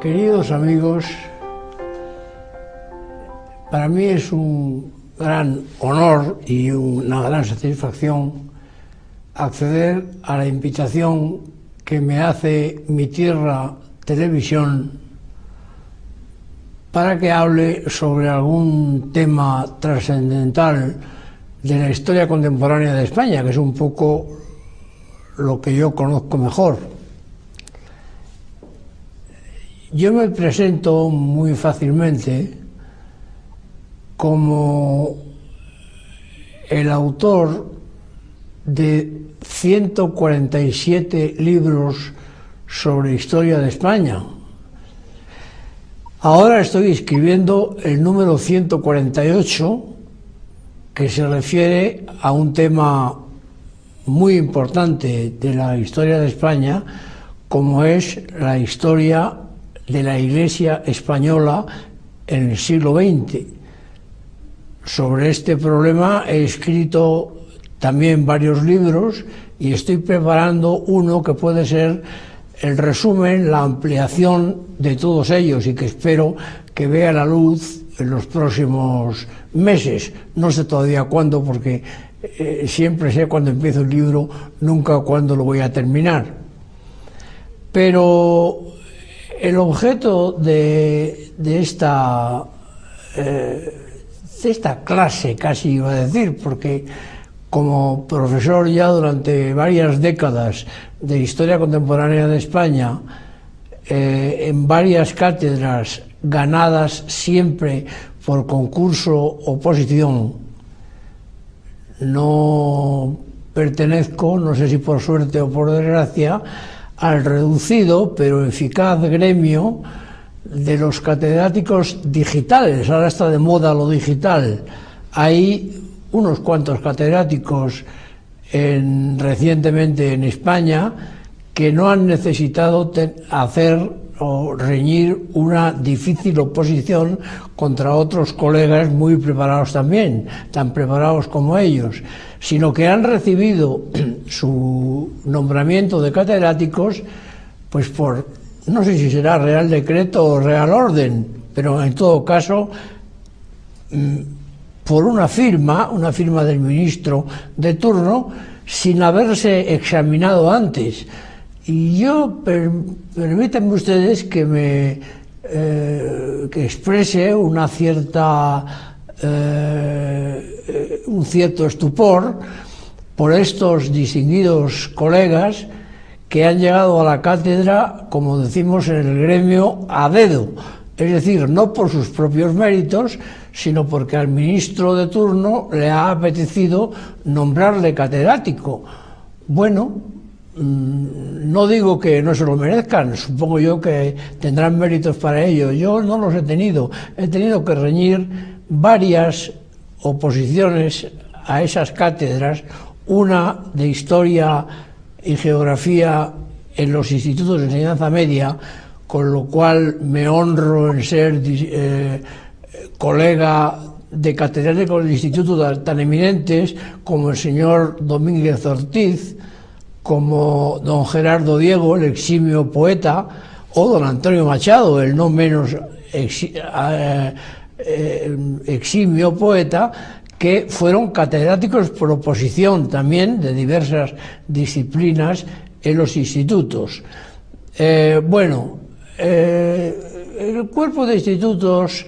Queridos amigos, para mí es un gran honor y una gran satisfacción acceder a la invitación que me hace Mi Tierra Televisión para que hable sobre algún tema trascendental de la historia contemporánea de España, que es un poco lo que yo conozco mejor. Yo me presento muy fácilmente como el autor de 147 libros sobre historia de España. Ahora estoy escribiendo el número 148, que se refiere a un tema muy importante de la historia de España, como es la historia de la Iglesia española en el siglo XX. Sobre este problema he escrito también varios libros y estoy preparando uno que puede ser el resumen, la ampliación de todos ellos y que espero que vea la luz en los próximos meses. No sé todavía cuándo, porque siempre sé cuándo empiezo el libro, nunca cuándo lo voy a terminar. Pero el objeto de esta clase, casi iba a decir, porque como profesor ya durante varias décadas de historia contemporánea de España, en varias cátedras ganadas siempre por concurso o oposición, no pertenezco, no sé si por suerte o por desgracia, al reducido pero eficaz gremio de los catedráticos digitales. Ahora está de moda lo digital. Hay unos cuantos catedráticos recientemente en España que no han necesitado hacer o reñir una difícil oposición contra otros colegas muy preparados también, tan preparados como ellos, sino que han recibido su nombramiento de catedráticos pues por, no sé si será Real Decreto o Real Orden, pero en todo caso por una firma del ministro de turno, sin haberse examinado antes. Y yo, permítanme ustedes que que exprese un cierto estupor por estos distinguidos colegas que han llegado a la cátedra, como decimos en el gremio, a dedo, es decir, no por sus propios méritos, sino porque al ministro de turno le ha apetecido nombrarle catedrático. Bueno, no digo que no se lo merezcan, supongo yo que tendrán méritos para ello. Yo no los he tenido que reñir varias oposiciones a esas cátedras, una de historia y geografía en los institutos de enseñanza media, con lo cual me honro en ser colega de catedráticos del instituto tan eminentes como el señor Domínguez Ortiz, como don Gerardo Diego, el eximio poeta, o don Antonio Machado, el no menos eximio poeta, que fueron catedráticos por oposición también de diversas disciplinas en los institutos. El cuerpo de institutos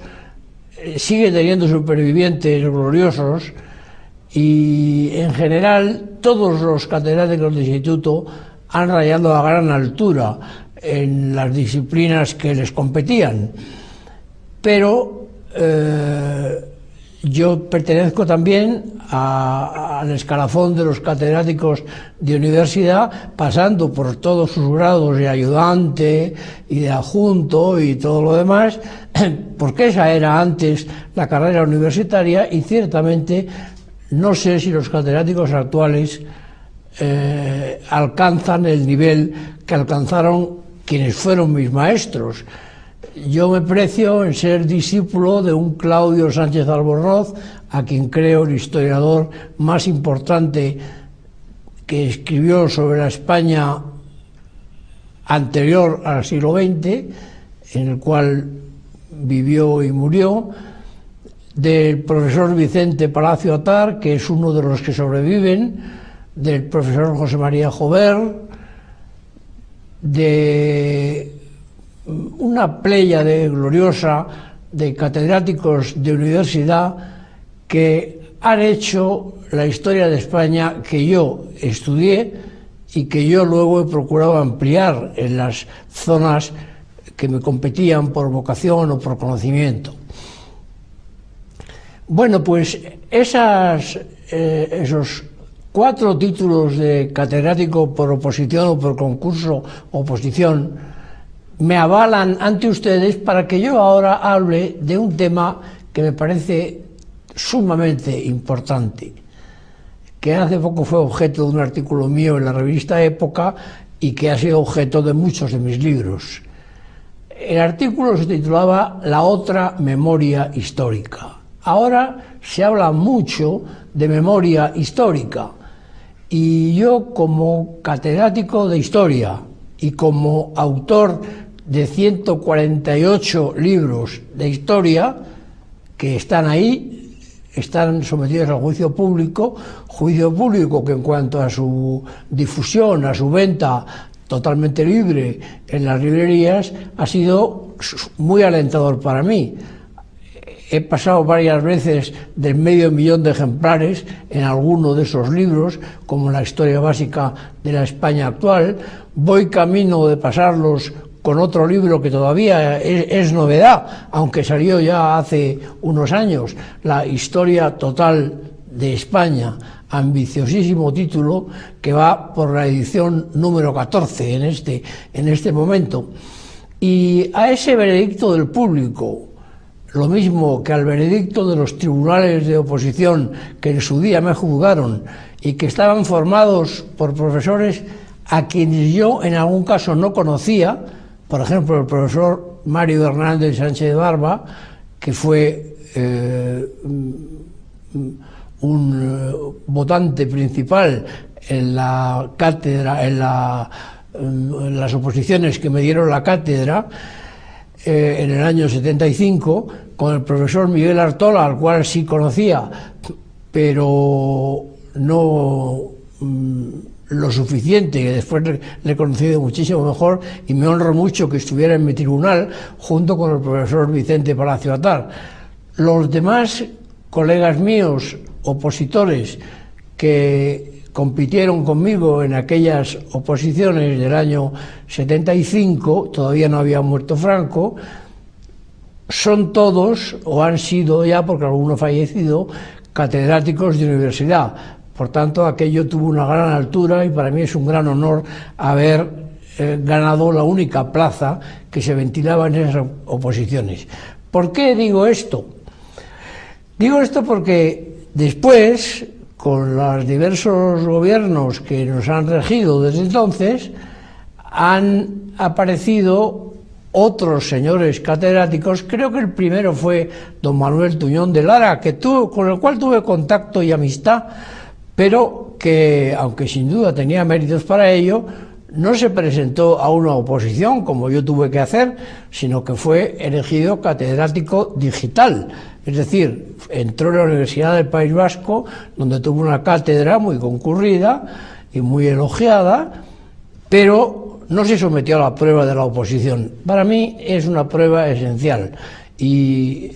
sigue teniendo supervivientes gloriosos y en general todos los catedráticos de instituto han rayado a gran altura en las disciplinas que les competían, pero yo pertenezco también al escalafón de los catedráticos de universidad, pasando por todos sus grados de ayudante y de adjunto y todo lo demás, porque esa era antes la carrera universitaria y ciertamente no sé si los catedráticos actuales alcanzan el nivel que alcanzaron quienes fueron mis maestros. Yo me precio en ser discípulo de un Claudio Sánchez Albornoz, a quien creo el historiador más importante que escribió sobre la España anterior al siglo XX, en el cual vivió y murió, del profesor Vicente Palacio Atar, que es uno de los que sobreviven, del profesor José María Jover, de una pléyade gloriosa de catedráticos de universidad que han hecho la historia de España que yo estudié y que yo luego he procurado ampliar en las zonas que me competían por vocación o por conocimiento. Bueno, pues esos 4 títulos de catedrático por oposición o por concurso oposición me avalan ante ustedes para que yo ahora hable de un tema que me parece sumamente importante, que hace poco fue objeto de un artículo mío en la revista Época y que ha sido objeto de muchos de mis libros. El artículo se titulaba La otra memoria histórica. Ahora se habla mucho de memoria histórica y yo, como catedrático de historia y como autor de 148 libros de historia que están ahí, están sometidos al juicio público que en cuanto a su difusión, a su venta totalmente libre en las librerías, ha sido muy alentador para mí. He pasado varias veces del 500.000 de ejemplares en alguno de esos libros, como la historia básica de la España actual. Voy camino de pasarlos con otro libro que todavía es novedad, aunque salió ya hace unos años, la historia total de España, ambiciosísimo título que va por la edición número 14 en este momento. Y a ese veredicto del público, lo mismo que al veredicto de los tribunales de oposición que en su día me juzgaron y que estaban formados por profesores a quienes yo en algún caso no conocía, por ejemplo el profesor Mario Hernández Sánchez de Barba, que fue un votante principal en la cátedra, en las oposiciones que me dieron la cátedra, en el año 75, con el profesor Miguel Artola, al cual sí conocía, pero no lo suficiente, que después le he conocido muchísimo mejor y me honro mucho que estuviera en mi tribunal junto con el profesor Vicente Palacio Atar. Los demás colegas míos, opositores, que compitieron conmigo en aquellas oposiciones del año 75, todavía no había muerto Franco, son todos, o han sido ya, porque alguno ha fallecido, catedráticos de universidad. Por tanto, aquello tuvo una gran altura y para mí es un gran honor haber ganado la única plaza que se ventilaba en esas oposiciones. ¿Por qué digo esto? Digo esto porque después, con los diversos gobiernos que nos han regido desde entonces, han aparecido otros señores catedráticos. Creo que el primero fue don Manuel Tuñón de Lara, con el cual tuve contacto y amistad, pero que, aunque sin duda tenía méritos para ello, no se presentó a una oposición como yo tuve que hacer, sino que fue elegido catedrático digital. Es decir, entró en la Universidad del País Vasco, donde tuvo una cátedra muy concurrida y muy elogiada, pero no se sometió a la prueba de la oposición. Para mí es una prueba esencial y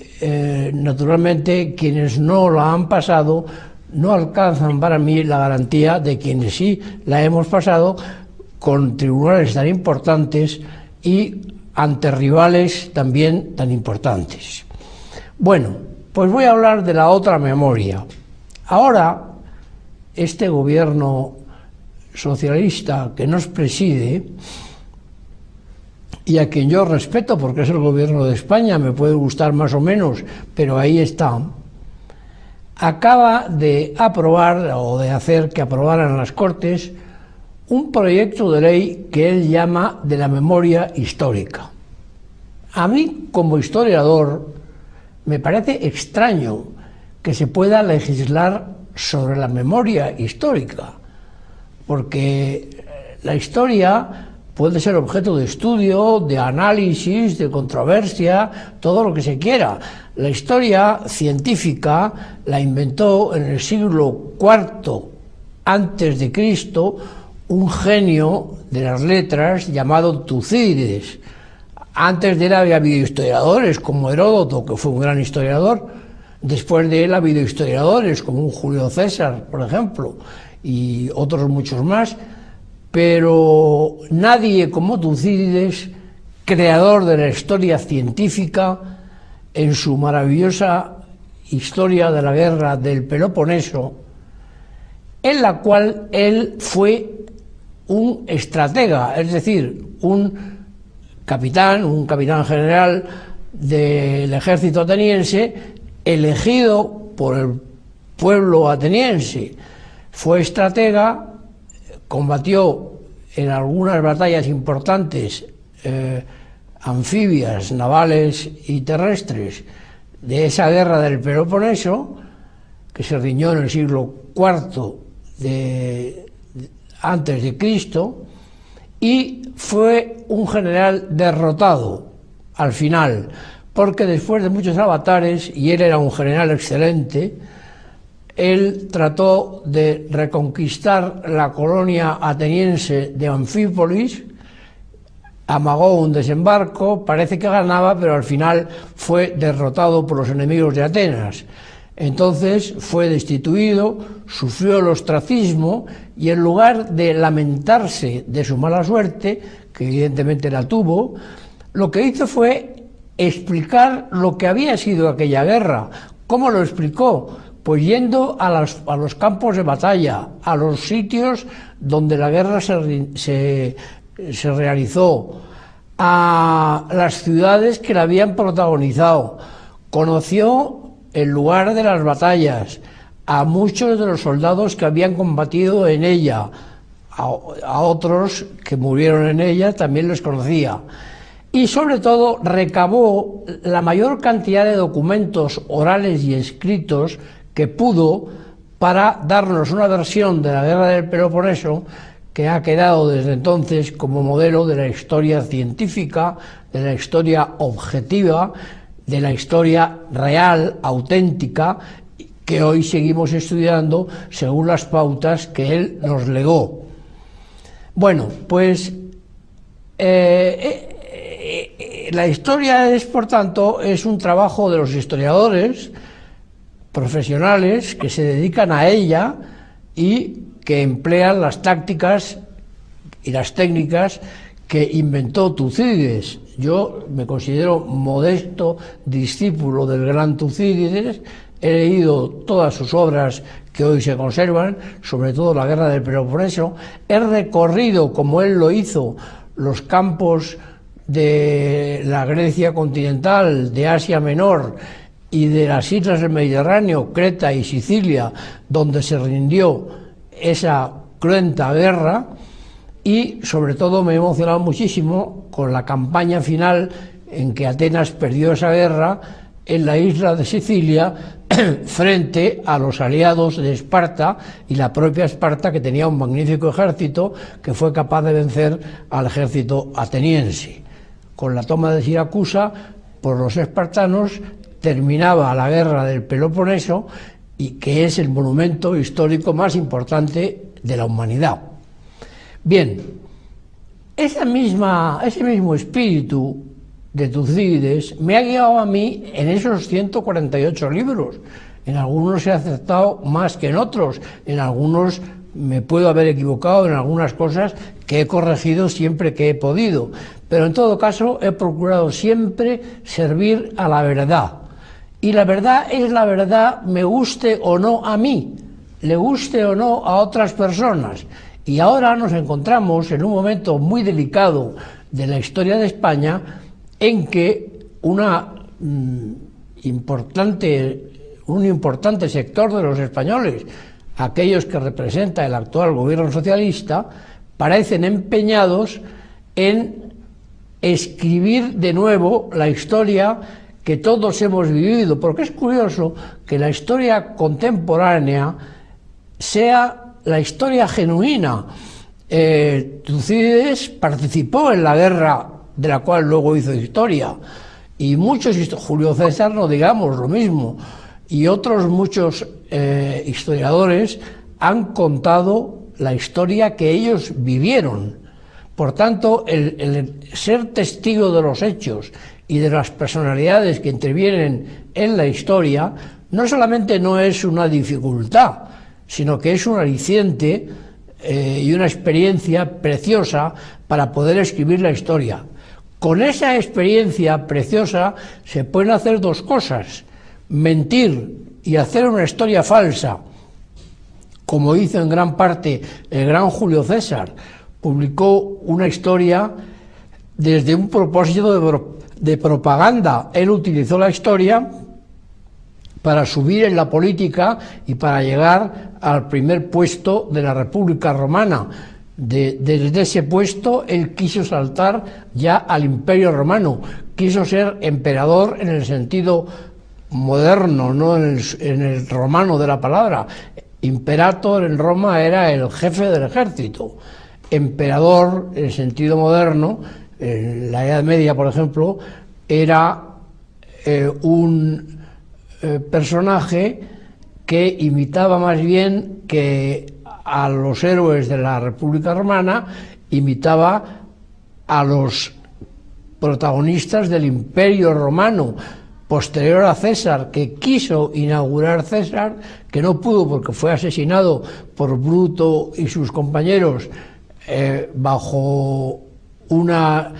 naturalmente quienes no la han pasado no alcanzan para mí la garantía de quienes sí la hemos pasado con tribunales tan importantes y ante rivales también tan importantes. Bueno, pues voy a hablar de la otra memoria. Ahora, este gobierno socialista que nos preside, y a quien yo respeto porque es el gobierno de España, me puede gustar más o menos, pero ahí está, acaba de aprobar o de hacer que aprobaran las Cortes un proyecto de ley que él llama de la memoria histórica. A mí, como historiador, me parece extraño que se pueda legislar sobre la memoria histórica, porque la historia puede ser objeto de estudio, de análisis, de controversia, todo lo que se quiera. La historia científica la inventó en el siglo IV antes de Cristo un genio de las letras llamado Tucídides. Antes de él había habido historiadores como Heródoto, que fue un gran historiador. Después de él ha habido historiadores como un Julio César, por ejemplo, y otros muchos más. Pero nadie como Tucídides, creador de la historia científica, en su maravillosa historia de la guerra del Peloponeso, en la cual él fue un estratega, es decir, un capitán general del ejército ateniense, elegido por el pueblo ateniense. Fue estratega, combatió en algunas batallas importantes anfibias, navales y terrestres de esa guerra del Peloponeso, que se riñó en el siglo IV antes de Cristo, y fue un general derrotado al final, porque después de muchos avatares, y él era un general excelente, él trató de reconquistar la colonia ateniense de Anfípolis, amagó un desembarco, parece que ganaba, pero al final fue derrotado por los enemigos de Atenas. Entonces fue destituido, sufrió el ostracismo y en lugar de lamentarse de su mala suerte, que evidentemente la tuvo, lo que hizo fue explicar lo que había sido aquella guerra. ¿Cómo lo explicó? Pues yendo a los campos de batalla, a los sitios donde la guerra se realizó, a las ciudades que la habían protagonizado. Conoció el lugar de las batallas, a muchos de los soldados que habían combatido en ella, a otros que murieron en ella también los conocía. Y sobre todo recabó la mayor cantidad de documentos orales y escritos que pudo para darnos una versión de la guerra del Peloponeso que ha quedado desde entonces como modelo de la historia científica, de la historia objetiva, de la historia real, auténtica, que hoy seguimos estudiando según las pautas que él nos legó. Bueno, pues la historia es, por tanto, es un trabajo de los historiadores profesionales que se dedican a ella y que emplean las tácticas y las técnicas que inventó Tucídides. Yo me considero modesto discípulo del gran Tucídides, he leído todas sus obras que hoy se conservan, sobre todo la guerra del Peloponeso, he recorrido, como él lo hizo, los campos de la Grecia continental, de Asia Menor y de las islas del Mediterráneo, Creta y Sicilia, donde se rindió esa cruenta guerra, y sobre todo me he emocionado muchísimo con la campaña final en que Atenas perdió esa guerra en la isla de Sicilia frente a los aliados de Esparta y la propia Esparta, que tenía un magnífico ejército que fue capaz de vencer al ejército ateniense. Con la toma de Siracusa por los espartanos terminaba la guerra del Peloponeso, y que es el monumento histórico más importante de la humanidad. Bien, ese mismo espíritu de Tucídides me ha guiado a mí en esos 148 libros. En algunos he acertado más que en otros, en algunos me puedo haber equivocado en algunas cosas que he corregido siempre que he podido, pero en todo caso he procurado siempre servir a la verdad. Y la verdad es la verdad, me guste o no a mí, le guste o no a otras personas. Y ahora nos encontramos en un momento muy delicado de la historia de España, en que un importante sector de los españoles, aquellos que representa el actual gobierno socialista, parecen empeñados en escribir de nuevo la historia que todos hemos vivido, porque es curioso que la historia contemporánea sea la historia genuina. Tucídides participó en la guerra de la cual luego hizo historia, y muchos, Julio César no digamos lo mismo, y otros muchos historiadores han contado la historia que ellos vivieron. Por tanto, el ser testigo de los hechos y de las personalidades que intervienen en la historia no solamente no es una dificultad, sino que es un aliciente y una experiencia preciosa para poder escribir la historia. Con esa experiencia preciosa se pueden hacer dos cosas: mentir y hacer una historia falsa, como hizo en gran parte el gran Julio César. Publicó una historia desde un propósito de propaganda. Él utilizó la historia para subir en la política y para llegar al primer puesto de la República Romana. Desde ese puesto él quiso saltar ya al Imperio Romano, quiso ser emperador en el sentido moderno, no en el romano de la palabra. Imperator en Roma era el jefe del ejército. Emperador en el sentido moderno, en la Edad Media por ejemplo, era un personaje que imitaba más bien que a los héroes de la República Romana, imitaba a los protagonistas del Imperio Romano posterior a César, que quiso inaugurar César, que no pudo porque fue asesinado por Bruto y sus compañeros bajo una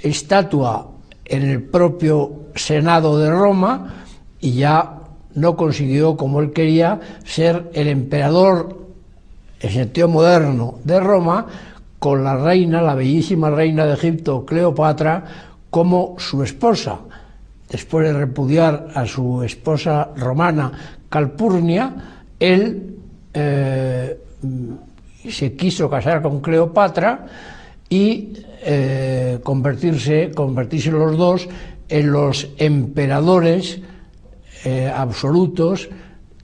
estatua en el propio Senado de Roma, y ya no consiguió, como él quería, ser el emperador en sentido moderno de Roma, con la reina, la bellísima reina de Egipto, Cleopatra, como su esposa. Después de repudiar a su esposa romana, Calpurnia, él se quiso casar con Cleopatra y convertirse los dos en los emperadores absolutos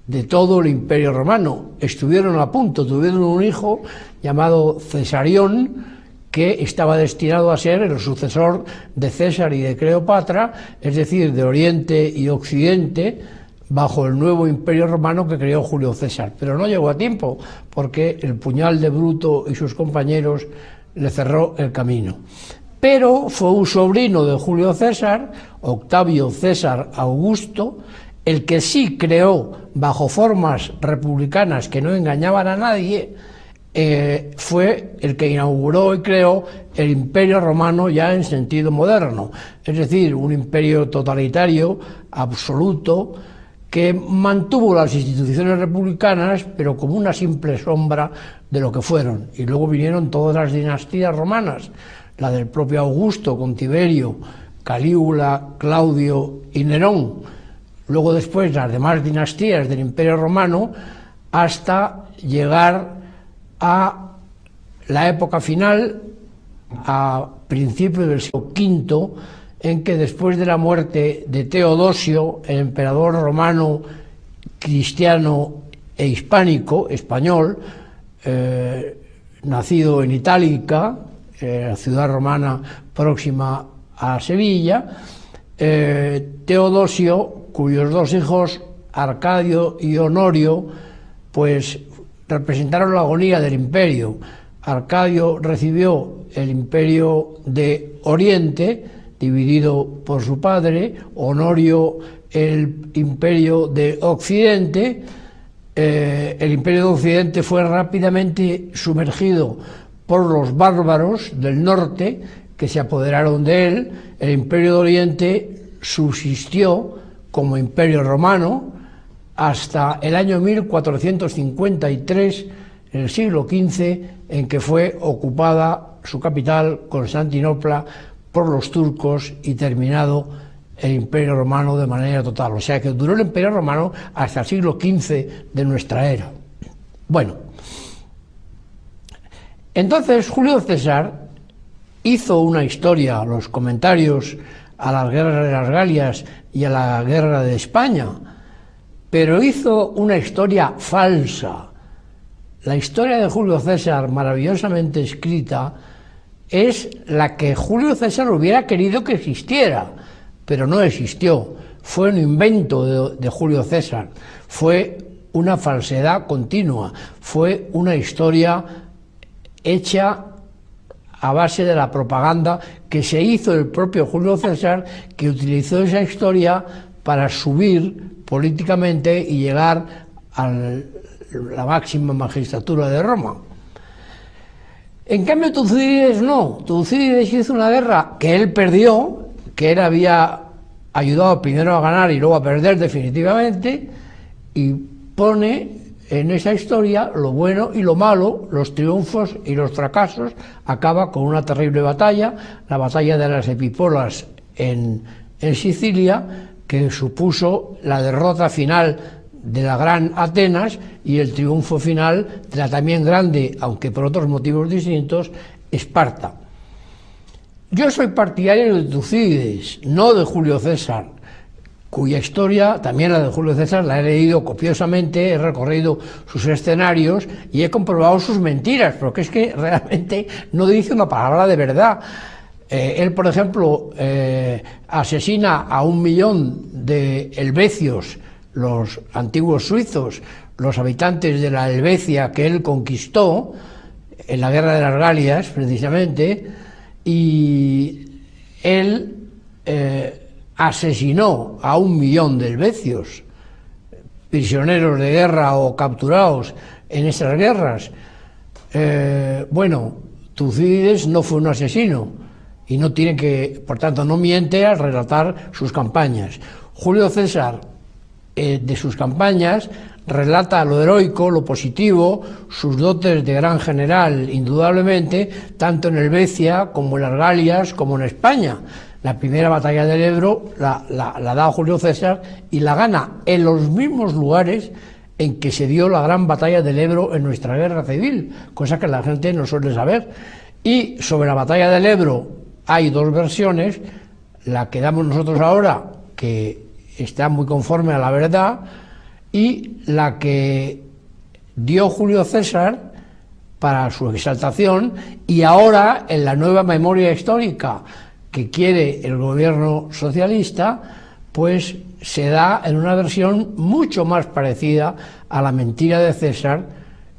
de todo el Imperio Romano. Estuvieron a punto, tuvieron un hijo llamado Cesarión, que estaba destinado a ser el sucesor de César y de Cleopatra, es decir, de Oriente y Occidente, bajo el nuevo Imperio Romano que creó Julio César. Pero no llegó a tiempo, porque el puñal de Bruto y sus compañeros le cerró el camino. Pero fue un sobrino de Julio César, Octavio César Augusto, el que sí creó, bajo formas republicanas que no engañaban a nadie, fue el que inauguró y creó el Imperio Romano ya en sentido moderno, es decir, un imperio totalitario, absoluto, que mantuvo las instituciones republicanas, pero como una simple sombra de lo que fueron. Y luego vinieron todas las dinastías romanas, la del propio Augusto con Tiberio, Calígula, Claudio y Nerón. Luego después las demás dinastías del Imperio Romano, hasta llegar a la época final, a principios del siglo V, en que después de la muerte de Teodosio, el emperador romano, cristiano e hispánico, español, nacido en Itálica, la ciudad romana próxima a Sevilla, Teodosio, cuyos dos hijos, Arcadio y Honorio, pues representaron la agonía del imperio. Arcadio recibió el imperio de Oriente, dividido por su padre, Honorio el imperio de Occidente. El imperio de Occidente fue rápidamente sumergido por los bárbaros del norte, que se apoderaron de él. El imperio de Oriente subsistió como imperio romano hasta el año 1453, en el siglo XV, en que fue ocupada su capital, Constantinopla, por los turcos y terminado el Imperio Romano de manera total. O sea que duró el Imperio Romano hasta el siglo XV de nuestra era. Bueno, entonces Julio César hizo una historia, los comentarios a las guerras de las Galias y a la guerra de España, pero hizo una historia falsa, la historia de Julio César, maravillosamente escrita, es la que Julio César hubiera querido que existiera, pero no existió. Fue un invento de Julio César, fue una falsedad continua, fue una historia hecha a base de la propaganda que se hizo el propio Julio César, que utilizó esa historia para subir políticamente y llegar a la máxima magistratura de Roma. En cambio, Tucídides no. Tucídides hizo una guerra que él perdió, que él había ayudado primero a ganar y luego a perder definitivamente, y pone en esa historia lo bueno y lo malo, los triunfos y los fracasos. Acaba con una terrible batalla, la batalla de las Epipolas en Sicilia, que supuso la derrota final de la gran Atenas y el triunfo final de la también grande, aunque por otros motivos distintos, Esparta. Yo soy partidario de Tucídides, no de Julio César, cuya historia, también la de Julio César, la he leído copiosamente, he recorrido sus escenarios y he comprobado sus mentiras, porque es que realmente no dice una palabra de verdad. Él, por ejemplo, asesina a 1 millón de helvecios, los antiguos suizos, los habitantes de la Helvecia que él conquistó en la guerra de las Galias, precisamente, y él asesinó a 1 millón de helvecios, prisioneros de guerra o capturados en esas guerras. Bueno, Tucídides no fue un asesino y no tiene que, por tanto, no miente al relatar sus campañas. Julio César, de sus campañas, relata lo heroico, lo positivo, sus dotes de gran general, indudablemente, tanto en Helvecia como en las Galias, como en España. La primera batalla del Ebro la da Julio César y la gana en los mismos lugares en que se dio la gran batalla del Ebro en nuestra guerra civil, cosa que la gente no suele saber. Y sobre la batalla del Ebro hay 2 versiones, la que damos nosotros ahora, que está muy conforme a la verdad, y la que dio Julio César para su exaltación, y ahora en la nueva memoria histórica que quiere el gobierno socialista, pues se da en una versión mucho más parecida a la mentira de César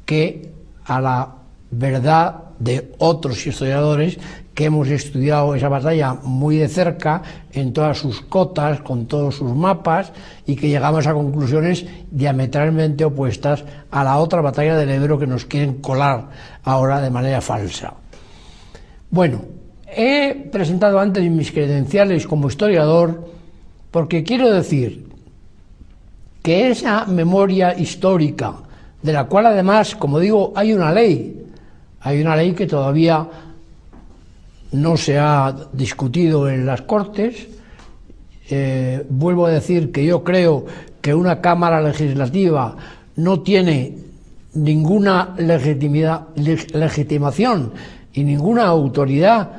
que a la verdad de otros historiadores que hemos estudiado esa batalla muy de cerca, en todas sus cotas, con todos sus mapas, y que llegamos a conclusiones diametralmente opuestas a la otra batalla del Ebro que nos quieren colar ahora de manera falsa. Bueno, he presentado antes mis credenciales como historiador porque quiero decir que esa memoria histórica, de la cual además, como digo, hay una ley que todavía no se ha discutido en las Cortes. Vuelvo a decir que yo creo que una Cámara Legislativa no tiene ninguna legitimación y ninguna autoridad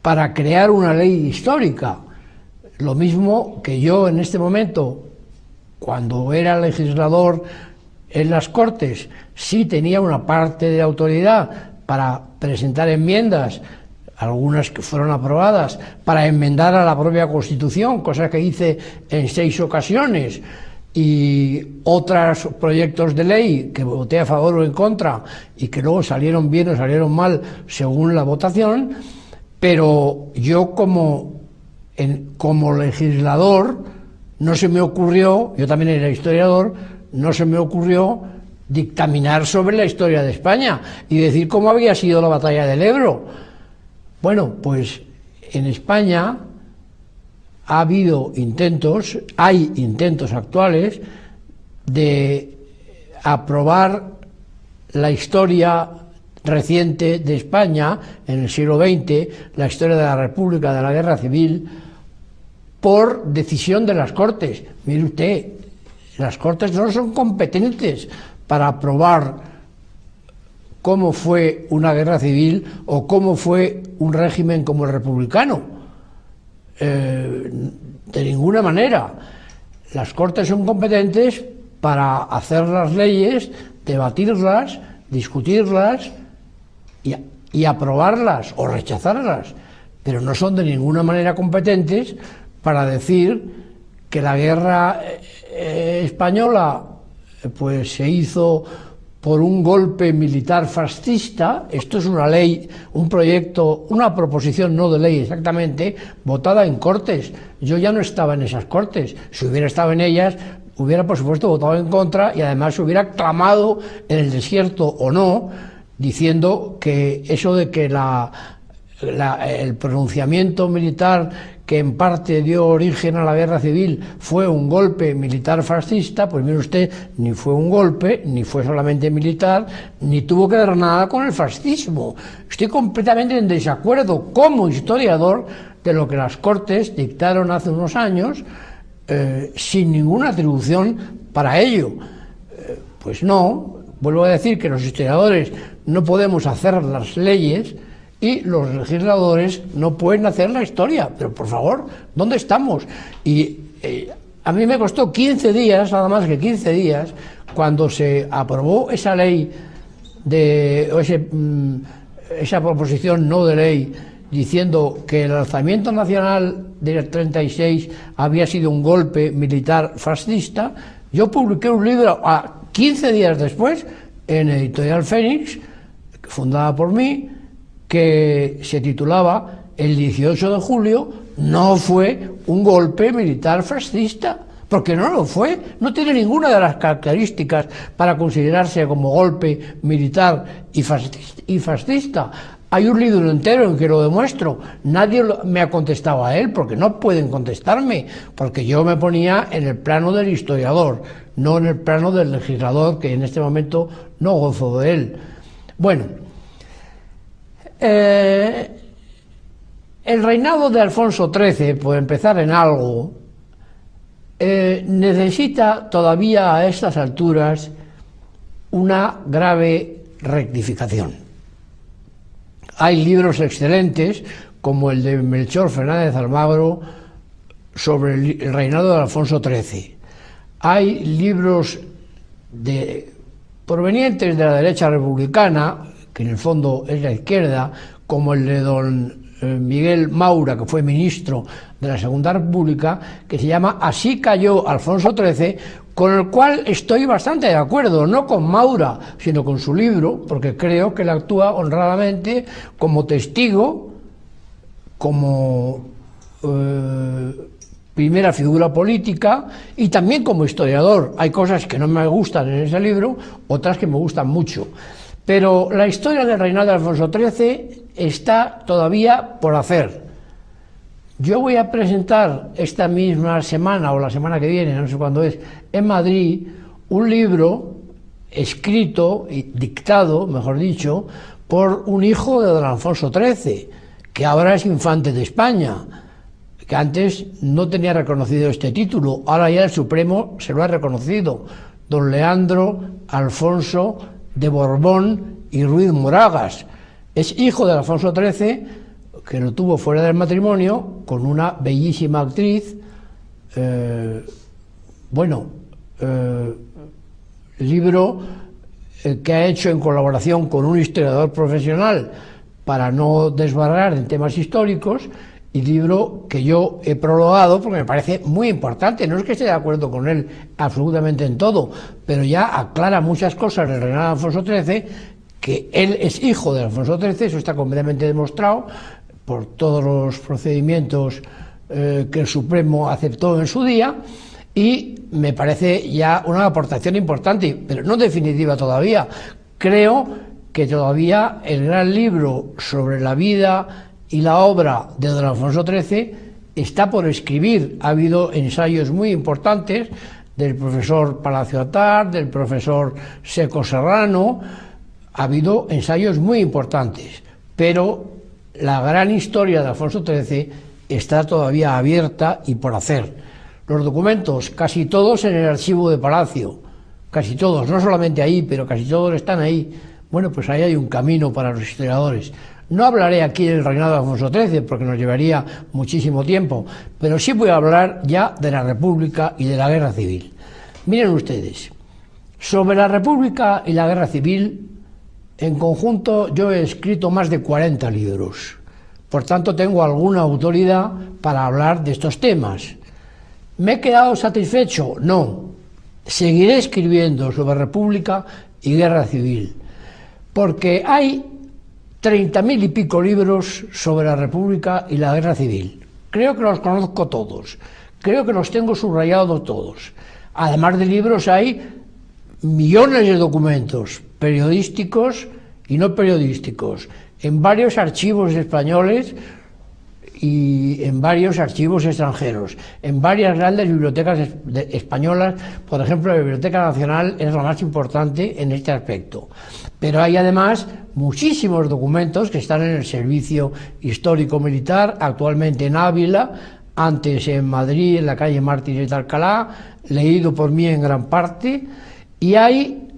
para crear una ley histórica. Lo mismo que yo en este momento, cuando era legislador en las Cortes, sí tenía una parte de autoridad para presentar enmiendas, algunas que fueron aprobadas, para enmendar a la propia Constitución, cosa que hice en 6 ocasiones, y otros proyectos de ley que voté a favor o en contra y que luego salieron bien o salieron mal según la votación. Pero yo como legislador no se me ocurrió, yo también era historiador, no se me ocurrió dictaminar sobre la historia de España y decir cómo había sido la batalla del Ebro. Bueno, pues en España ha habido intentos, hay intentos actuales de aprobar la historia reciente de España en el siglo XX, la historia de la República, de la Guerra Civil, por decisión de las Cortes. Mire usted, las Cortes no son competentes para aprobar cómo fue una guerra civil o cómo fue un régimen como el republicano. De ninguna manera. Las Cortes son competentes para hacer las leyes debatirlas, discutirlas y aprobarlas o rechazarlas, pero no son de ninguna manera competentes para decir que la guerra española pues se hizo por un golpe militar fascista. Esto es una ley, un proyecto, una proposición no de ley exactamente, votada en Cortes. Yo ya no estaba en esas Cortes. Si hubiera estado en ellas, hubiera por supuesto votado en contra y además hubiera clamado en el desierto o no, diciendo que eso de que el pronunciamiento militar que en parte dio origen a la guerra civil fue un golpe militar fascista, pues mire usted, ni fue un golpe, ni fue solamente militar, ni tuvo que ver nada con el fascismo. Estoy completamente en desacuerdo como historiador de lo que las Cortes dictaron hace unos años, sin ninguna atribución para ello. Pues no, vuelvo a decir que los historiadores no podemos hacer las leyes y los legisladores no pueden hacer la historia, pero por favor, ¿dónde estamos? Y a mí me costó 15 días, nada más que 15 días, cuando se aprobó esa ley, esa proposición no de ley, diciendo que el alzamiento nacional del 36 había sido un golpe militar fascista. Yo publiqué un libro 15 días después en Editorial Fénix, fundada por mí, que se titulaba El 18 de julio no fue un golpe militar fascista, porque no lo fue, no tiene ninguna de las características para considerarse como golpe militar y fascista. Hay un libro entero en que lo demuestro. Nadie me ha contestado a él, porque no pueden contestarme, porque yo me ponía en el plano del historiador, no en el plano del legislador, que en este momento no gozo de él. Bueno, el reinado de Alfonso XIII, por empezar en algo, necesita todavía a estas alturas una grave rectificación. Hay libros excelentes, como el de Melchor Fernández Almagro, sobre el reinado de Alfonso XIII. Hay libros provenientes de la derecha republicana, que en el fondo es la izquierda, como el de don Miguel Maura, que fue ministro de la Segunda República, que se llama Así cayó Alfonso XIII, con el cual estoy bastante de acuerdo, no con Maura, sino con su libro, porque creo que él actúa honradamente como testigo, como primera figura política y también como historiador. Hay cosas que no me gustan en ese libro, otras que me gustan mucho. Pero la historia del reinado de Alfonso XIII está todavía por hacer. Yo voy a presentar esta misma semana o la semana que viene, no sé cuándo es, en Madrid, un libro escrito y dictado, mejor dicho, por un hijo de don Alfonso XIII, que ahora es infante de España, que antes no tenía reconocido este título, ahora ya el Supremo se lo ha reconocido, don Leandro Alfonso de Borbón y Ruiz Moragas. Es hijo de Alfonso XIII, que lo tuvo fuera del matrimonio, con una bellísima actriz. Libro que ha hecho en colaboración con un historiador profesional para no desbarrar en temas históricos, y libro que yo he prologado porque me parece muy importante. No es que esté de acuerdo con él absolutamente en todo, pero ya aclara muchas cosas del reinado de Alfonso XIII, que él es hijo de Alfonso XIII, eso está completamente demostrado por todos los procedimientos que el Supremo aceptó en su día, y me parece ya una aportación importante, pero no definitiva todavía. Creo que todavía el gran libro sobre la vida y la obra de don Alfonso XIII está por escribir. Ha habido ensayos muy importantes del profesor Palacio Atar, del profesor Seco Serrano, ha habido ensayos muy importantes, pero la gran historia de Alfonso XIII está todavía abierta y por hacer. Los documentos, casi todos en el archivo de Palacio, casi todos, no solamente ahí, pero casi todos están ahí. Bueno, pues ahí hay un camino para los historiadores. No hablaré aquí del reinado de Alfonso XIII porque nos llevaría muchísimo tiempo, pero sí voy a hablar ya de la República y de la Guerra Civil. Miren ustedes, Sobre la República y la Guerra Civil, en conjunto yo he escrito más de 40 libros. Por tanto, tengo alguna autoridad para hablar de estos temas. ¿Me he quedado satisfecho? No. Seguiré escribiendo sobre República y Guerra Civil, porque hay 30.000 y pico libros sobre la República y la Guerra Civil. Creo que los conozco todos, creo que los tengo subrayados todos. Además de libros hay millones de documentos periodísticos y no periodísticos en varios archivos españoles y en varios archivos extranjeros, en varias grandes bibliotecas españolas. Por ejemplo, la Biblioteca Nacional es la más importante en este aspecto. Pero hay además muchísimos documentos que están en el Servicio Histórico Militar, actualmente en Ávila, antes en Madrid, en la calle Mártires de Alcalá, leído por mí en gran parte, y hay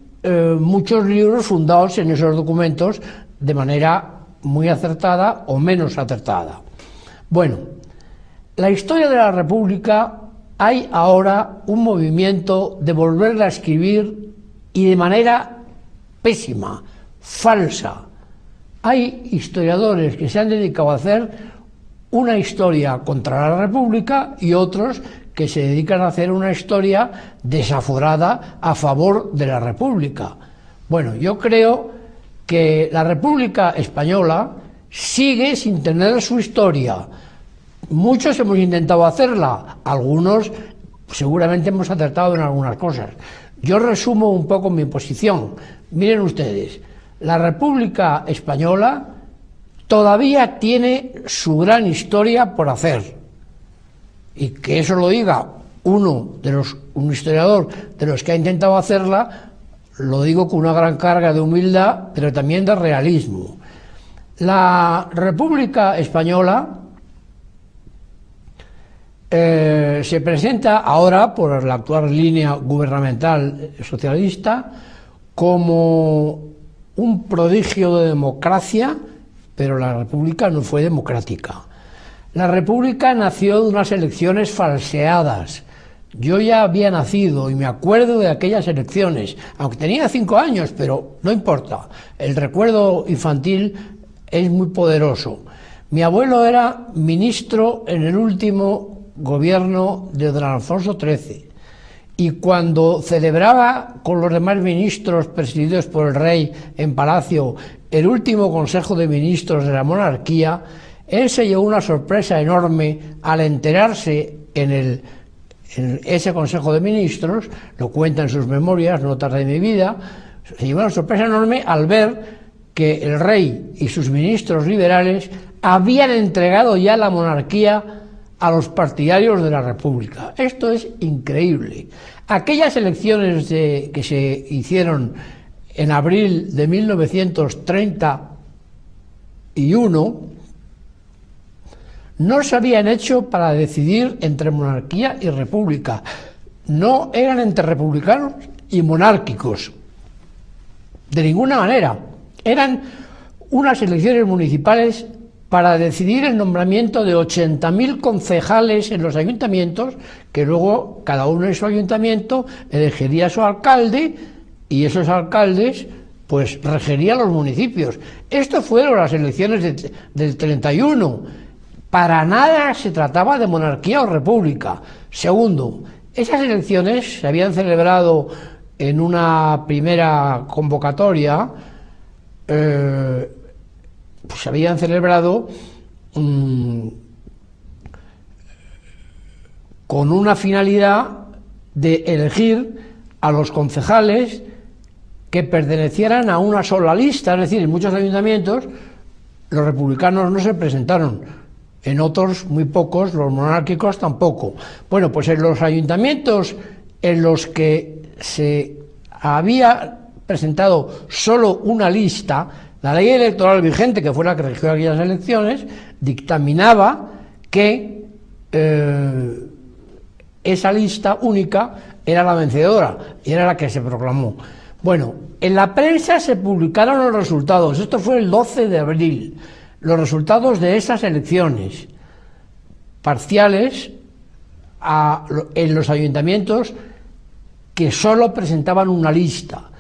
muchos libros fundados en esos documentos de manera muy acertada o menos acertada. Bueno, la historia de la República, hay ahora un movimiento de volverla a escribir y de manera pésima, falsa. Hay historiadores que se han dedicado a hacer una historia contra la República y otros que se dedican a hacer una historia desaforada a favor de la República. Bueno, yo creo que la República Española sigue sin tener su historia. Muchos hemos intentado hacerla, algunos seguramente hemos acertado en algunas cosas. Yo resumo un poco mi posición. Miren ustedes, la República Española todavía tiene su gran historia por hacer. Y que eso lo diga un historiador de los que ha intentado hacerla, lo digo con una gran carga de humildad, pero también de realismo. La República Española se presenta ahora, por la actual línea gubernamental socialista, como un prodigio de democracia, pero la República no fue democrática. La República nació de unas elecciones falseadas. Yo ya había nacido y me acuerdo de aquellas elecciones, aunque tenía 5 años, pero no importa. El recuerdo infantil es muy poderoso. Mi abuelo era ministro en el último gobierno de don Alfonso XIII, y cuando celebraba con los demás ministros presididos por el rey en Palacio el último Consejo de Ministros de la monarquía, él se llevó una sorpresa enorme al enterarse en ese Consejo de Ministros, lo cuenta en sus memorias, Notas de mi vida, se llevó una sorpresa enorme al ver que el rey y sus ministros liberales habían entregado ya la monarquía a los partidarios de la República. Esto es increíble. Aquellas elecciones que se hicieron en abril de 1931 no se habían hecho para decidir entre monarquía y república. No eran entre republicanos y monárquicos, de ninguna manera. Eran unas elecciones municipales para decidir el nombramiento de 80.000 concejales en los ayuntamientos, que luego cada uno en su ayuntamiento elegiría a su alcalde, y esos alcaldes pues regerían los municipios. Esto fueron las elecciones del 31. Para nada se trataba de monarquía o república. Segundo, esas elecciones se habían celebrado en una primera convocatoria, se habían celebrado con una finalidad de elegir a los concejales que pertenecieran a una sola lista. Es decir, en muchos ayuntamientos los republicanos no se presentaron, en otros muy pocos, los monárquicos tampoco. Bueno, pues en los ayuntamientos en los que se había presentado solo una lista, la ley electoral vigente, que fue la que regió aquellas elecciones, dictaminaba que esa lista única era la vencedora y era la que se proclamó. Bueno, en la prensa se publicaron los resultados, esto fue el 12 de abril, los resultados de esas elecciones parciales en los ayuntamientos que solo presentaban una lista.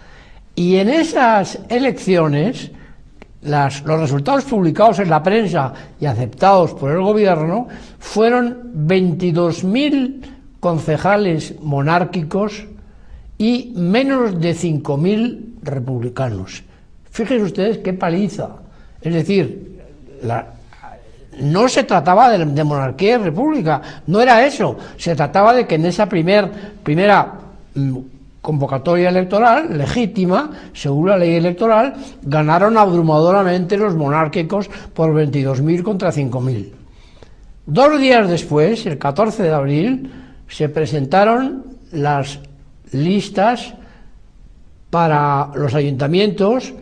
Y en esas elecciones, los resultados publicados en la prensa y aceptados por el gobierno fueron 22.000 concejales monárquicos y menos de 5.000 republicanos. Fíjense ustedes qué paliza. Es decir, no se trataba de monarquía y república, no era eso. Se trataba de que en esa primera convocatoria electoral legítima, según la ley electoral, ganaron abrumadoramente los monárquicos por 22.000 contra 5.000. 2 días después, el 14 de abril, se presentaron las listas para los ayuntamientos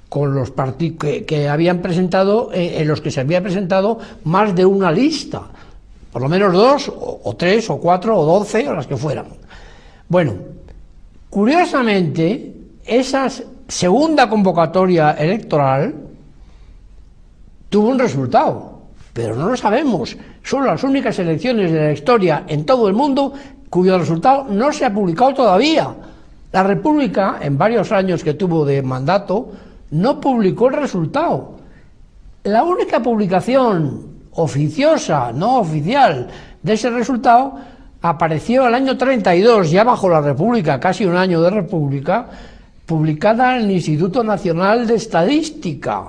con los partidos que habían presentado, en los que se había presentado más de una lista, por lo menos 2, o 3, o 4, o 12, o las que fueran. Bueno, curiosamente, esa segunda convocatoria electoral tuvo un resultado, pero no lo sabemos. Son las únicas elecciones de la historia en todo el mundo cuyo resultado no se ha publicado todavía. La República, en varios años que tuvo de mandato, no publicó el resultado. La única publicación oficiosa, no oficial, de ese resultado apareció el año 32, ya bajo la República, casi un año de República, publicada en el Instituto Nacional de Estadística,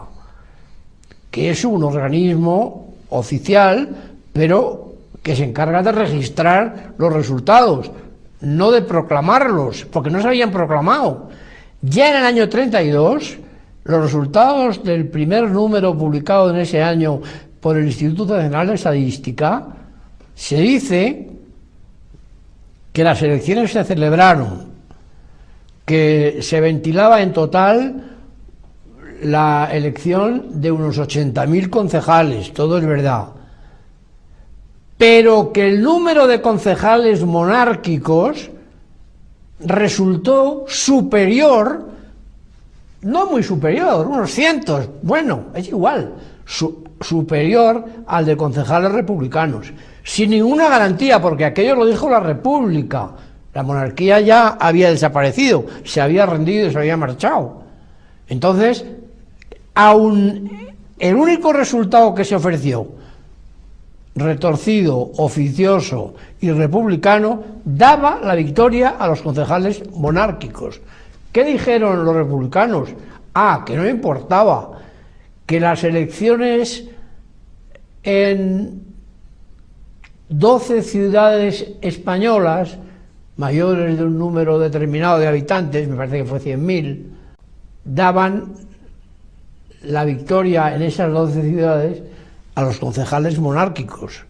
que es un organismo oficial, pero que se encarga de registrar los resultados, no de proclamarlos, porque no se habían proclamado. Ya en el año 32, los resultados del primer número publicado en ese año por el Instituto Nacional de Estadística, se dice que las elecciones se celebraron, que se ventilaba en total la elección de unos 80.000 concejales, todo es verdad, pero que el número de concejales monárquicos resultó superior, no muy superior, unos cientos, bueno, es igual, superior al de concejales republicanos, sin ninguna garantía, porque aquello lo dijo la República. La monarquía ya había desaparecido, se había rendido y se había marchado. Entonces, aun el único resultado que se ofreció, retorcido, oficioso y republicano, daba la victoria a los concejales monárquicos. ¿Qué dijeron los republicanos? Que no importaba, que las elecciones en 12 ciudades españolas, mayores de un número determinado de habitantes, me parece que fue 100.000, daban la victoria en esas 12 ciudades a los concejales monárquicos.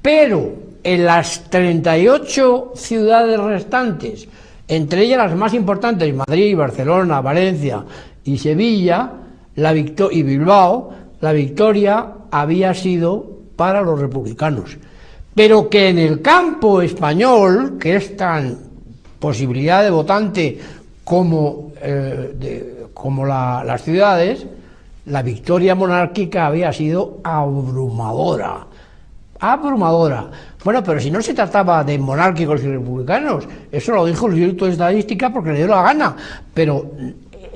Pero en las 38 ciudades restantes, entre ellas las más importantes, Madrid, Barcelona, Valencia y Sevilla, y Bilbao, la victoria había sido para los republicanos. Pero que en el campo español, que es tan posibilidad de votante como las ciudades, la victoria monárquica había sido abrumadora. Abrumadora. Bueno, pero si no se trataba de monárquicos y republicanos, eso lo dijo el Instituto de Estadística porque le dio la gana, pero